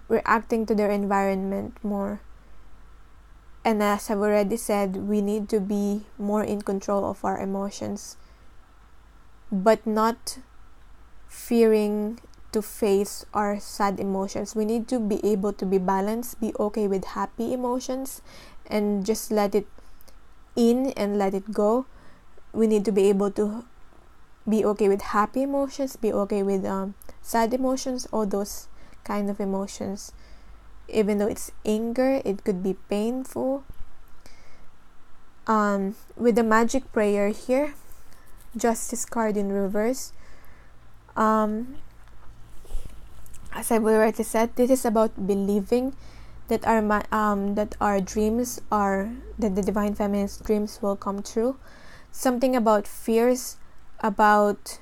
reacting to their environment more. And as I've already said, we need to be more in control of our emotions, but not fearing to face our sad emotions. We need to be able to be balanced, be okay with happy emotions, and just let it in and let it go. We need to be able to be okay with happy emotions, be okay with sad emotions, all those kind of emotions. Even though it's anger, it could be painful. With the magic prayer here, Justice card in reverse. As I've already said, this is about believing that our dreams that the Divine Feminine's dreams will come true. Something about fears about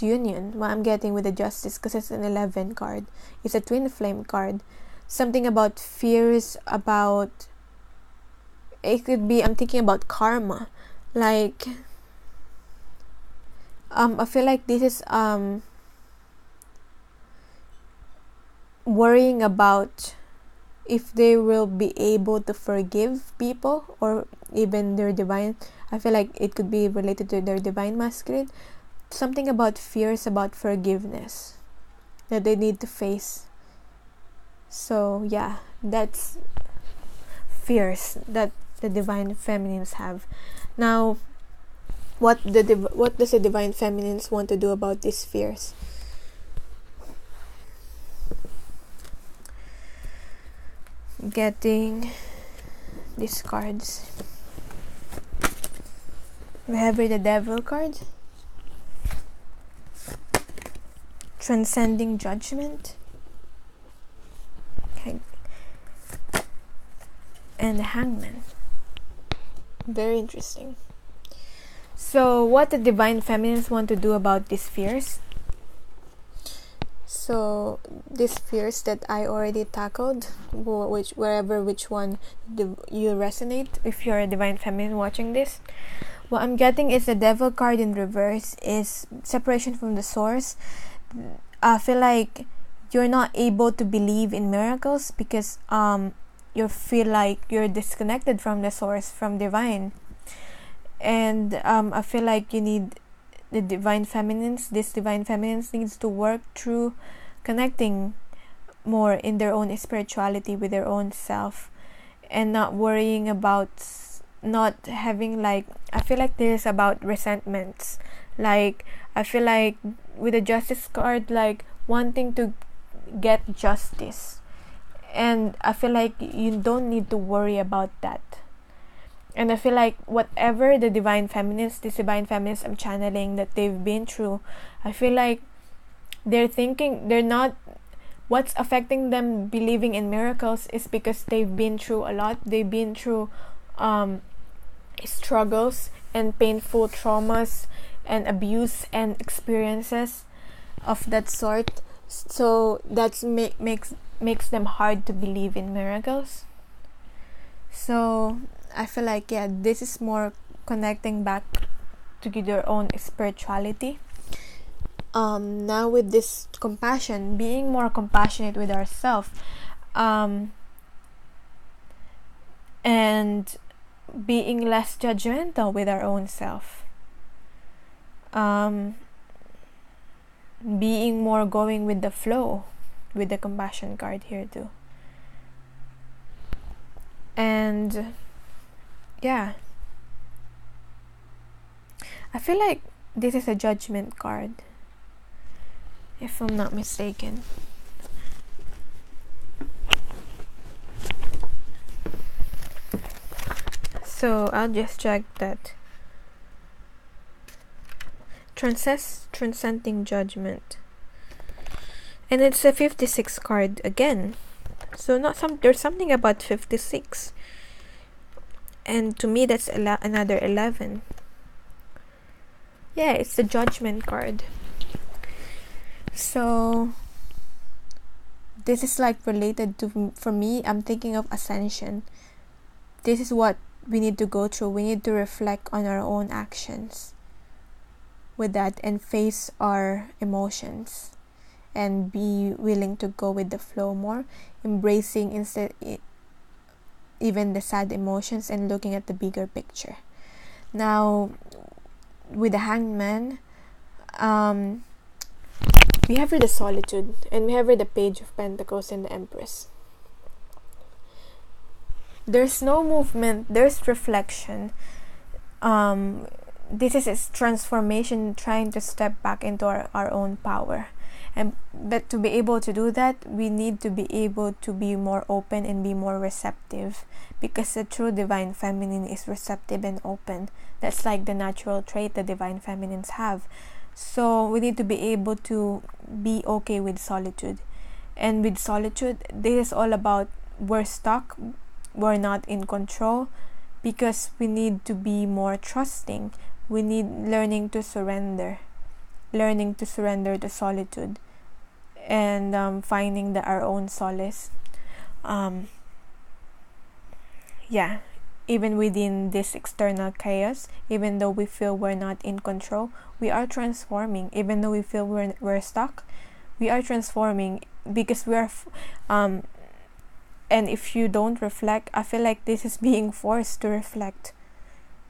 union. What I'm getting with the Justice, because it's an 11 card. It's a twin flame card. Something about fears about, it could be, I'm thinking about karma. Like, I feel like this is worrying about if they will be able to forgive people or even their divine. I feel like it could be related to their Divine Masculine. Something about fears about forgiveness that they need to face. So yeah, that's fears that the Divine Feminines have. Now, what does the Divine Feminines want to do about these fears? Getting these cards. We have here the Devil card. Transcending judgment. and the Hangman. Very interesting. So what the divine feminines want to do about these fears? So these fears that I already tackled, which one you resonate, if you're a divine feminine watching this, what I'm getting is the Devil card in reverse is separation from the source. I feel like you're not able to believe in miracles because you feel like you're disconnected from the source, from divine. And I feel like you need the divine feminines. This divine feminines needs to work through connecting more in their own spirituality with their own self, and not worrying about not having, like, I feel like this is about resentments. Like, I feel like with the Justice card, like wanting to get justice, and I feel like you don't need to worry about that. And I feel like whatever the divine feminines, this divine feminines I'm channeling, that they've been through, I feel like they're thinking they're not, what's affecting them believing in miracles is because they've been through a lot. They've been through struggles and painful traumas and abuse and experiences of that sort. So that's makes them hard to believe in miracles. So I feel like, yeah, this is more connecting back to their own spirituality. Now with this compassion, being more compassionate with ourselves, and being less judgmental with our own self, being more going with the flow with the compassion card here too. And yeah, I feel like this is a Judgment card, if I'm not mistaken. So I'll just check that. Transcending Judgment. And it's a 56 card again. So there's something about 56. And to me that's another 11. Yeah, it's the Judgment card. So this is like related to, for me, I'm thinking of ascension. This is what we need to go through. We need to reflect on our own actions with that and face our emotions and be willing to go with the flow more, embracing instead even the sad emotions and looking at the bigger picture. Now with the Hangman, we have here the Solitude, and we have here the Page of Pentacles and the Empress. There's no movement, there's reflection. This is its transformation, trying to step back into our own power. But to be able to do that, we need to be able to be more open and be more receptive, because the true divine feminine is receptive and open. That's like the natural trait the divine feminines have. So we need to be able to be okay with solitude. And with solitude, this is all about, we're stuck, we're not in control, because we need to be more trusting. We need learning to surrender to solitude, and finding our own solace. Yeah, even within this external chaos, even though we feel we're not in control, we are transforming. Even though we feel we're stuck, we are transforming, because we are and if you don't reflect, I feel like this is being forced to reflect,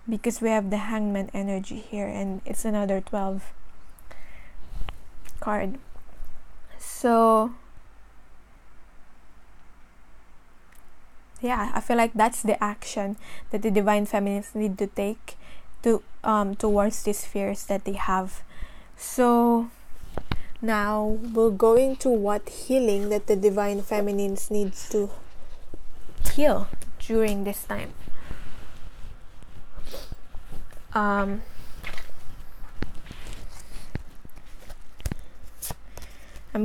because we have the Hangman energy here, and it's another 12 card. So yeah, I feel like that's the action that the divine feminines need to take to towards these fears that they have. So now we're going to what healing that the divine feminines needs to heal during this time. I'm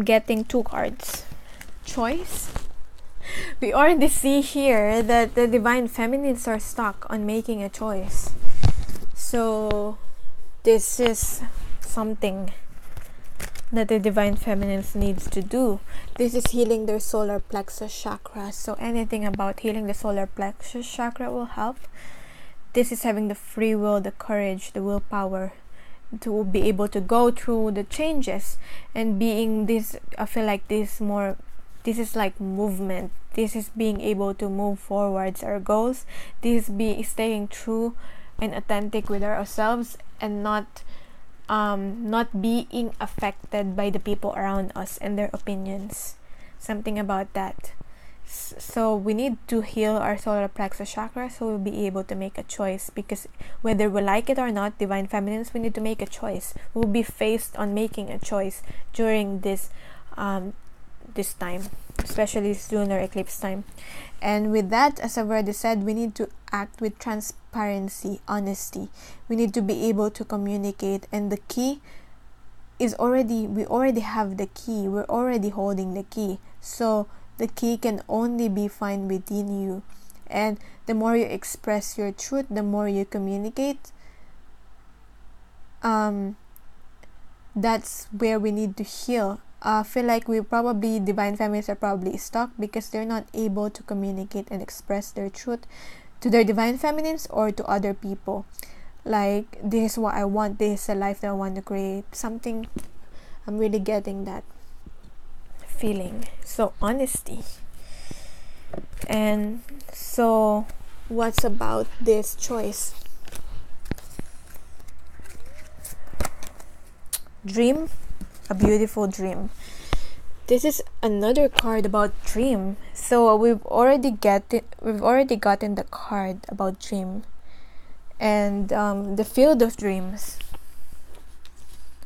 getting 2 cards. Choice. we already see here that the divine feminines are stuck on making a choice. So this is something that the divine feminines needs to do. This is healing their solar plexus chakra. So anything about healing the solar plexus chakra will help. This is having the free will, the courage, the willpower to be able to go through the changes, and being this, I feel like this is like movement. This is being able to move forwards our goals. This is staying true and authentic with ourselves, and not being affected by the people around us and their opinions. Something about that. So we need to heal our solar plexus chakra, so we'll be able to make a choice, because whether we like it or not, divine feminines, we need to make a choice. We'll be faced on making a choice during this time, especially this lunar eclipse time. And with that, as I've already said, we need to act with transparency, honesty. We need to be able to communicate, and the key is we already have the key. We're already holding the key. So the key can only be found within you. And the more you express your truth, the more you communicate, that's where we need to heal. I feel like divine feminines are probably stuck because they're not able to communicate and express their truth to their divine feminines or to other people. Like, this is what I want, this is a life that I want to create. Something, I'm really getting that feeling. So honesty. And so what's about this choice? Dream, a beautiful dream. This is another card about dream. So we've already gotten the card about dream, and the field of dreams.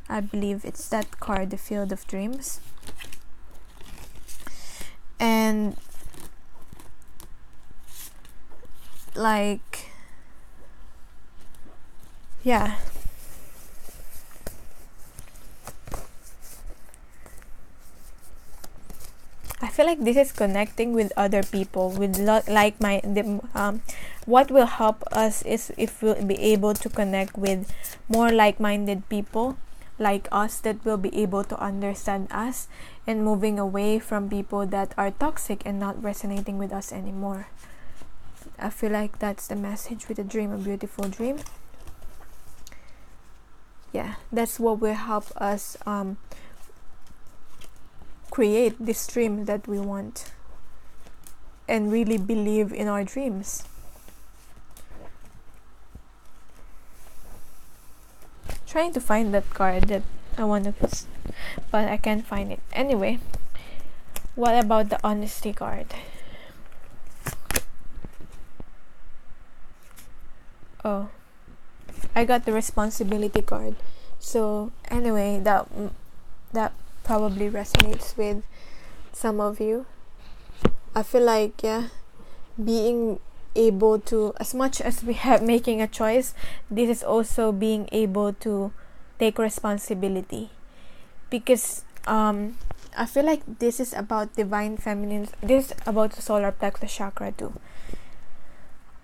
I believe it's that card, the field of dreams. And like, yeah, I feel like this is connecting with other people, with what will help us is if we'll be able to connect with more like-minded people like us, that will be able to understand us, and moving away from people that are toxic and not resonating with us anymore. I feel like that's the message with a dream, a beautiful dream. Yeah, that's what will help us create this dream that we want and really believe in our dreams. Trying to find that card that I want to, but I can't find it. Anyway, what about the honesty card? Oh, I got the responsibility card. So anyway, that probably resonates with some of you. I feel like, yeah, being able to, as much as we have making a choice, this is also being able to take responsibility, because I feel like this is about divine feminine. This is about the solar plexus chakra too.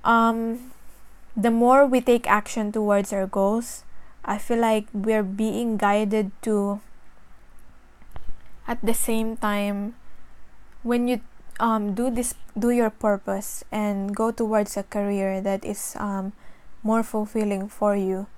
The more we take action towards our goals, I feel like we're being guided to, at the same time, when you do your purpose and go towards a career that is more fulfilling for you,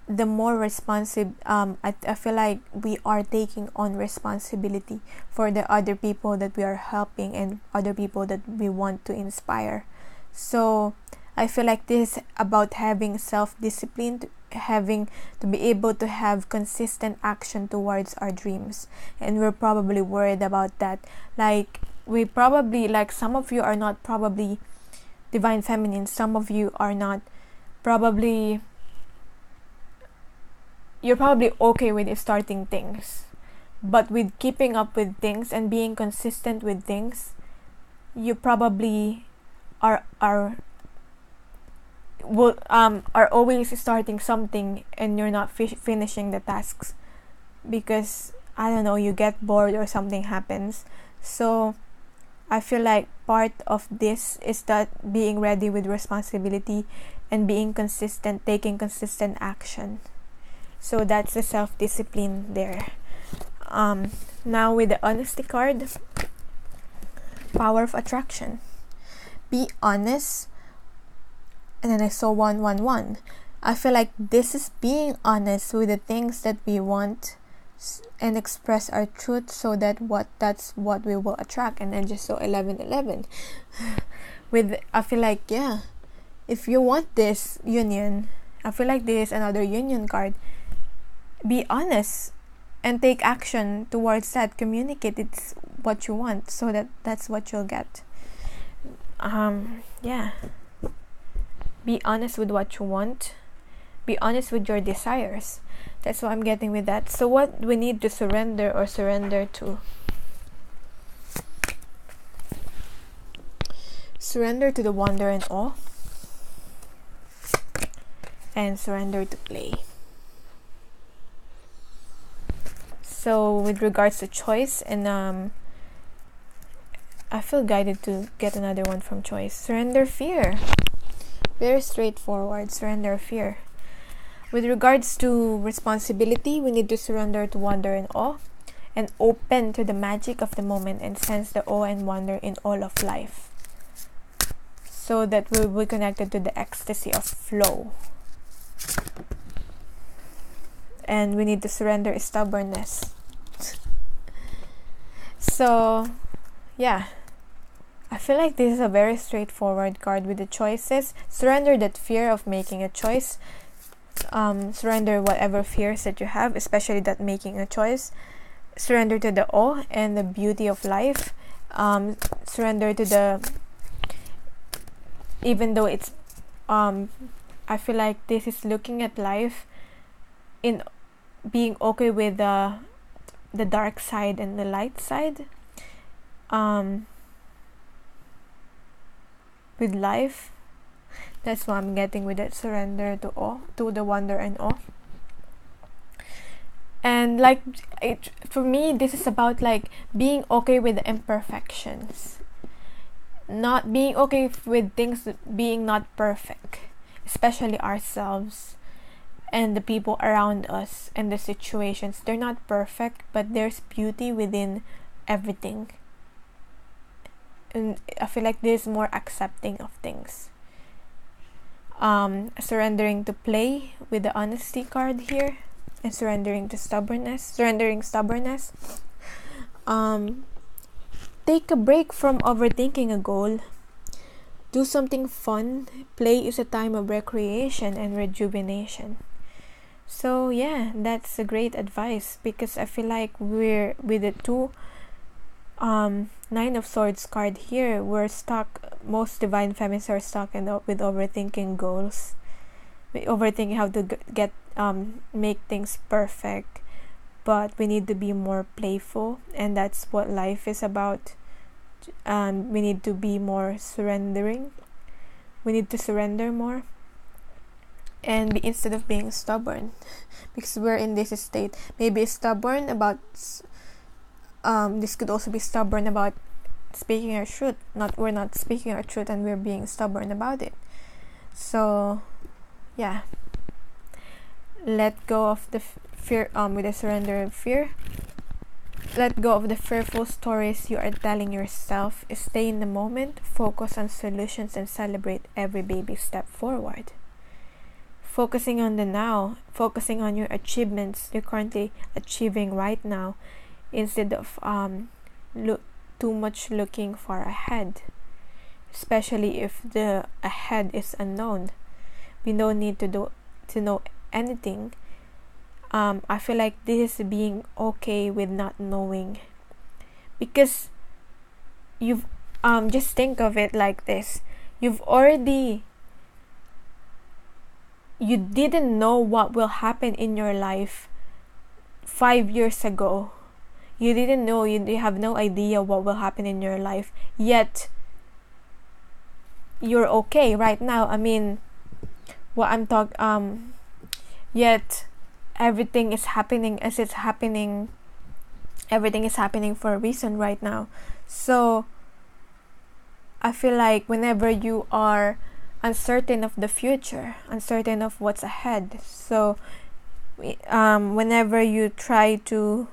the more responsive, I feel like we are taking on responsibility for the other people that we are helping and other people that we want to inspire. So I feel like this is about having self-discipline, having to be able to have consistent action towards our dreams. And we're probably worried about that. Like, we probably, like, some of you are not probably divine feminine, some of you are not probably, you're probably okay with starting things, but with keeping up with things and being consistent with things, you probably are always starting something and you're not finishing the tasks because, I don't know, you get bored or something happens. So I feel like part of this is that being ready with responsibility and being consistent, taking consistent action. So that's the self-discipline there. Now with the honesty card, power of attraction. Be honest. And then I saw 111. I feel like this is being honest with the things that we want and express our truth, so that that's what we will attract. And then just saw 1111. With, I feel like, yeah, if you want this union, I feel like this is another union card. Be honest and take action towards that. Communicate it's what you want, so that's what you'll get. Yeah. Be honest with what you want. Be honest with your desires. That's what I'm getting with that. So what we need to surrender or surrender to? Surrender to the wonder and awe. And surrender to play. So with regards to choice, and I feel guided to get another one from choice. Surrender fear. Very straightforward. Surrender fear. With regards to responsibility, we need to surrender to wonder and awe, and open to the magic of the moment and sense the awe and wonder in all of life, so that we'll be connected to the ecstasy of flow. And we need to surrender stubbornness. So, yeah. I feel like this is a very straightforward card with the choices. Surrender that fear of making a choice. Surrender whatever fears that you have, especially that making a choice. Surrender to the awe and the beauty of life. Surrender to the, even though it's I feel like this is looking at life in being okay with the dark side and the light side. With life, that's what I'm getting with that. Surrender to awe, to the wonder and awe. And like it, for me, this is about like being okay with the imperfections, not being okay with things being not perfect, especially ourselves and the people around us and the situations. They're not perfect, but there's beauty within everything. And I feel like this is more accepting of things. Surrendering to play with the honesty card here, and surrendering stubbornness. Take a break from overthinking a goal. Do something fun. Play is a time of recreation and rejuvenation. So yeah, that's a great advice, because I feel like we're with the two Nine of Swords card here, we're stuck. Most divine feminines are stuck with overthinking goals, with overthinking how to get make things perfect. But we need to be more playful, and that's what life is about. We need to be more surrendering. We need to surrender more, and instead of being stubborn, because we're in this state. Maybe stubborn about. This could also be stubborn about speaking our truth. We're not speaking our truth, and we're being stubborn about it. So, yeah. Let go of the fear. With a surrender of fear. Let go of the fearful stories you are telling yourself. Stay in the moment. Focus on solutions and celebrate every baby step forward. Focusing on the now. Focusing on your achievements you're currently achieving right now, instead of too much looking far ahead, especially if the ahead is unknown. We don't need to know anything. I feel like this is being okay with not knowing, because you've just think of it like this. You didn't know what will happen in your life 5 years ago. You didn't know, you have no idea what will happen in your life, yet you're okay right now. I mean, yet everything is happening as it's happening. Everything is happening for a reason right now. So I feel like whenever you are uncertain of the future, uncertain of what's ahead, so whenever you try to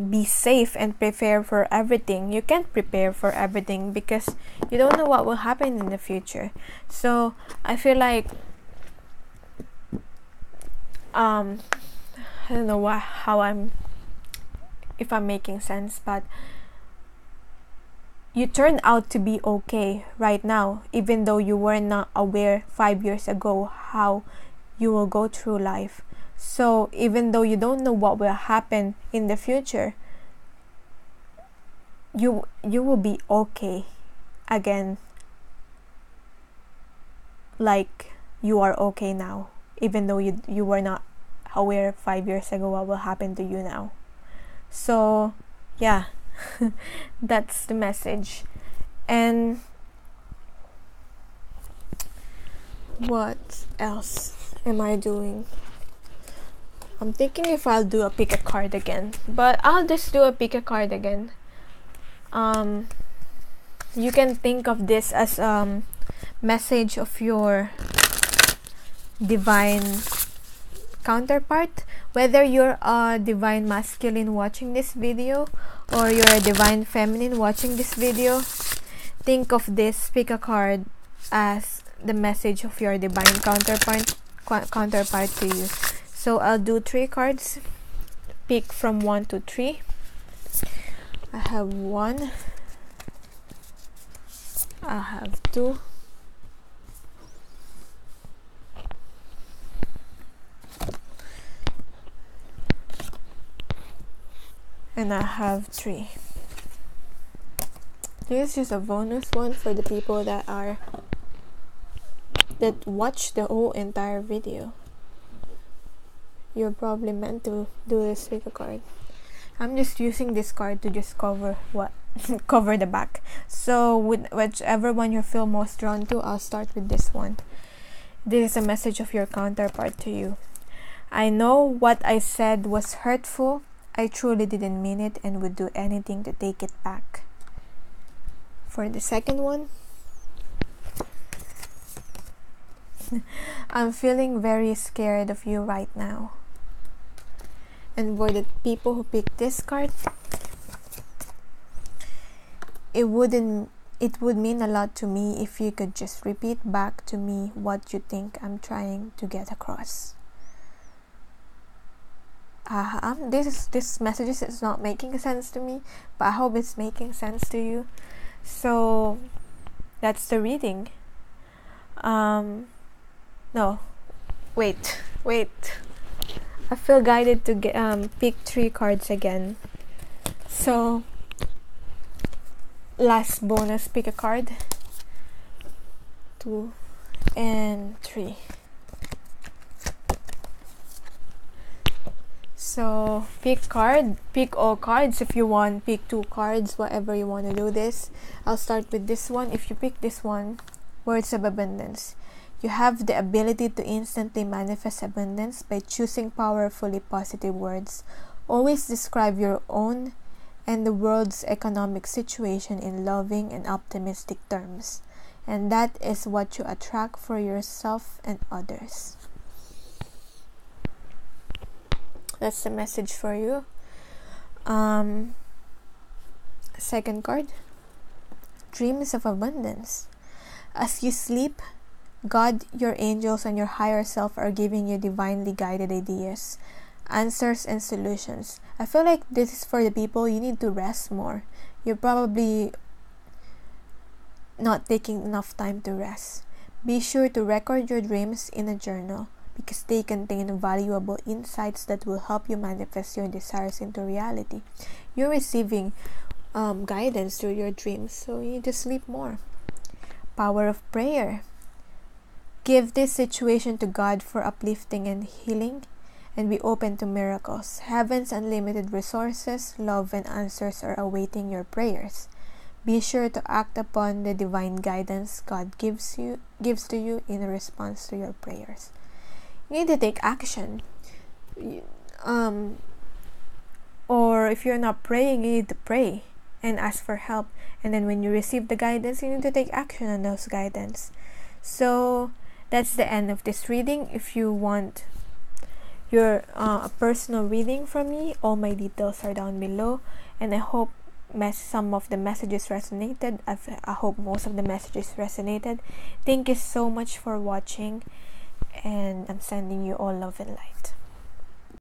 be safe and prepare for everything, you can't prepare for everything because you don't know what will happen in the future. So I feel like I don't know if I'm making sense, but you turn out to be okay right now, even though you were not aware 5 years ago how you will go through life. So even though you don't know what will happen in the future, you will be okay again, like you are okay now, even though you were not aware 5 years ago what will happen to you now. So yeah, that's the message. And what else am I doing? I'm thinking if I'll do a pick a card again, but I'll just do a pick a card again. You can think of this as message of your divine counterpart, whether you're a divine masculine watching this video or you're a divine feminine watching this video. Think of this pick a card as the message of your divine counterpart to you. So I'll do 3 cards, pick from 1 to 3. I have 1, I have 2, and I have 3. This is just a bonus one for the people that watch the whole entire video. You're probably meant to do this pick a card. I'm just using this card to just cover cover the back. So with whichever one you feel most drawn to, I'll start with this one. This is a message of your counterpart to you. I know what I said was hurtful. I truly didn't mean it and would do anything to take it back. For the second one, I'm feeling very scared of you right now. And for the people who picked this card, it would mean a lot to me if you could just repeat back to me what you think I'm trying to get across. This message is not making sense to me, but I hope it's making sense to you. So that's the reading. No, wait. I feel guided to pick 3 cards again. So last bonus, pick a card. 2 and 3. So pick all cards if you want. Pick 2 cards, whatever you want to do this. I'll start with this one. If you pick this one, words of abundance. You have the ability to instantly manifest abundance by choosing powerfully positive words. Always describe your own and the world's economic situation in loving and optimistic terms. And that is what you attract for yourself and others. That's the message for you. Second card. Dreams of abundance. As you sleep, God, your angels, and your higher self are giving you divinely guided ideas, answers, and solutions. I feel like this is for the people you need to rest more. You're probably not taking enough time to rest. Be sure to record your dreams in a journal because they contain valuable insights that will help you manifest your desires into reality. You're receiving guidance through your dreams, so you need to sleep more. Power of prayer. Give this situation to God for uplifting and healing, and be open to miracles. Heaven's unlimited resources, love, and answers are awaiting your prayers. Be sure to act upon the divine guidance God gives to you in response to your prayers. You need to take action. Or if you're not praying, you need to pray and ask for help and then when you receive the guidance, you need to take action on those guidance. So that's the end of this reading. If you want your a personal reading from me, all my details are down below, and I hope some of the messages resonated. I hope most of the messages resonated. Thank you so much for watching, and I'm sending you all love and light.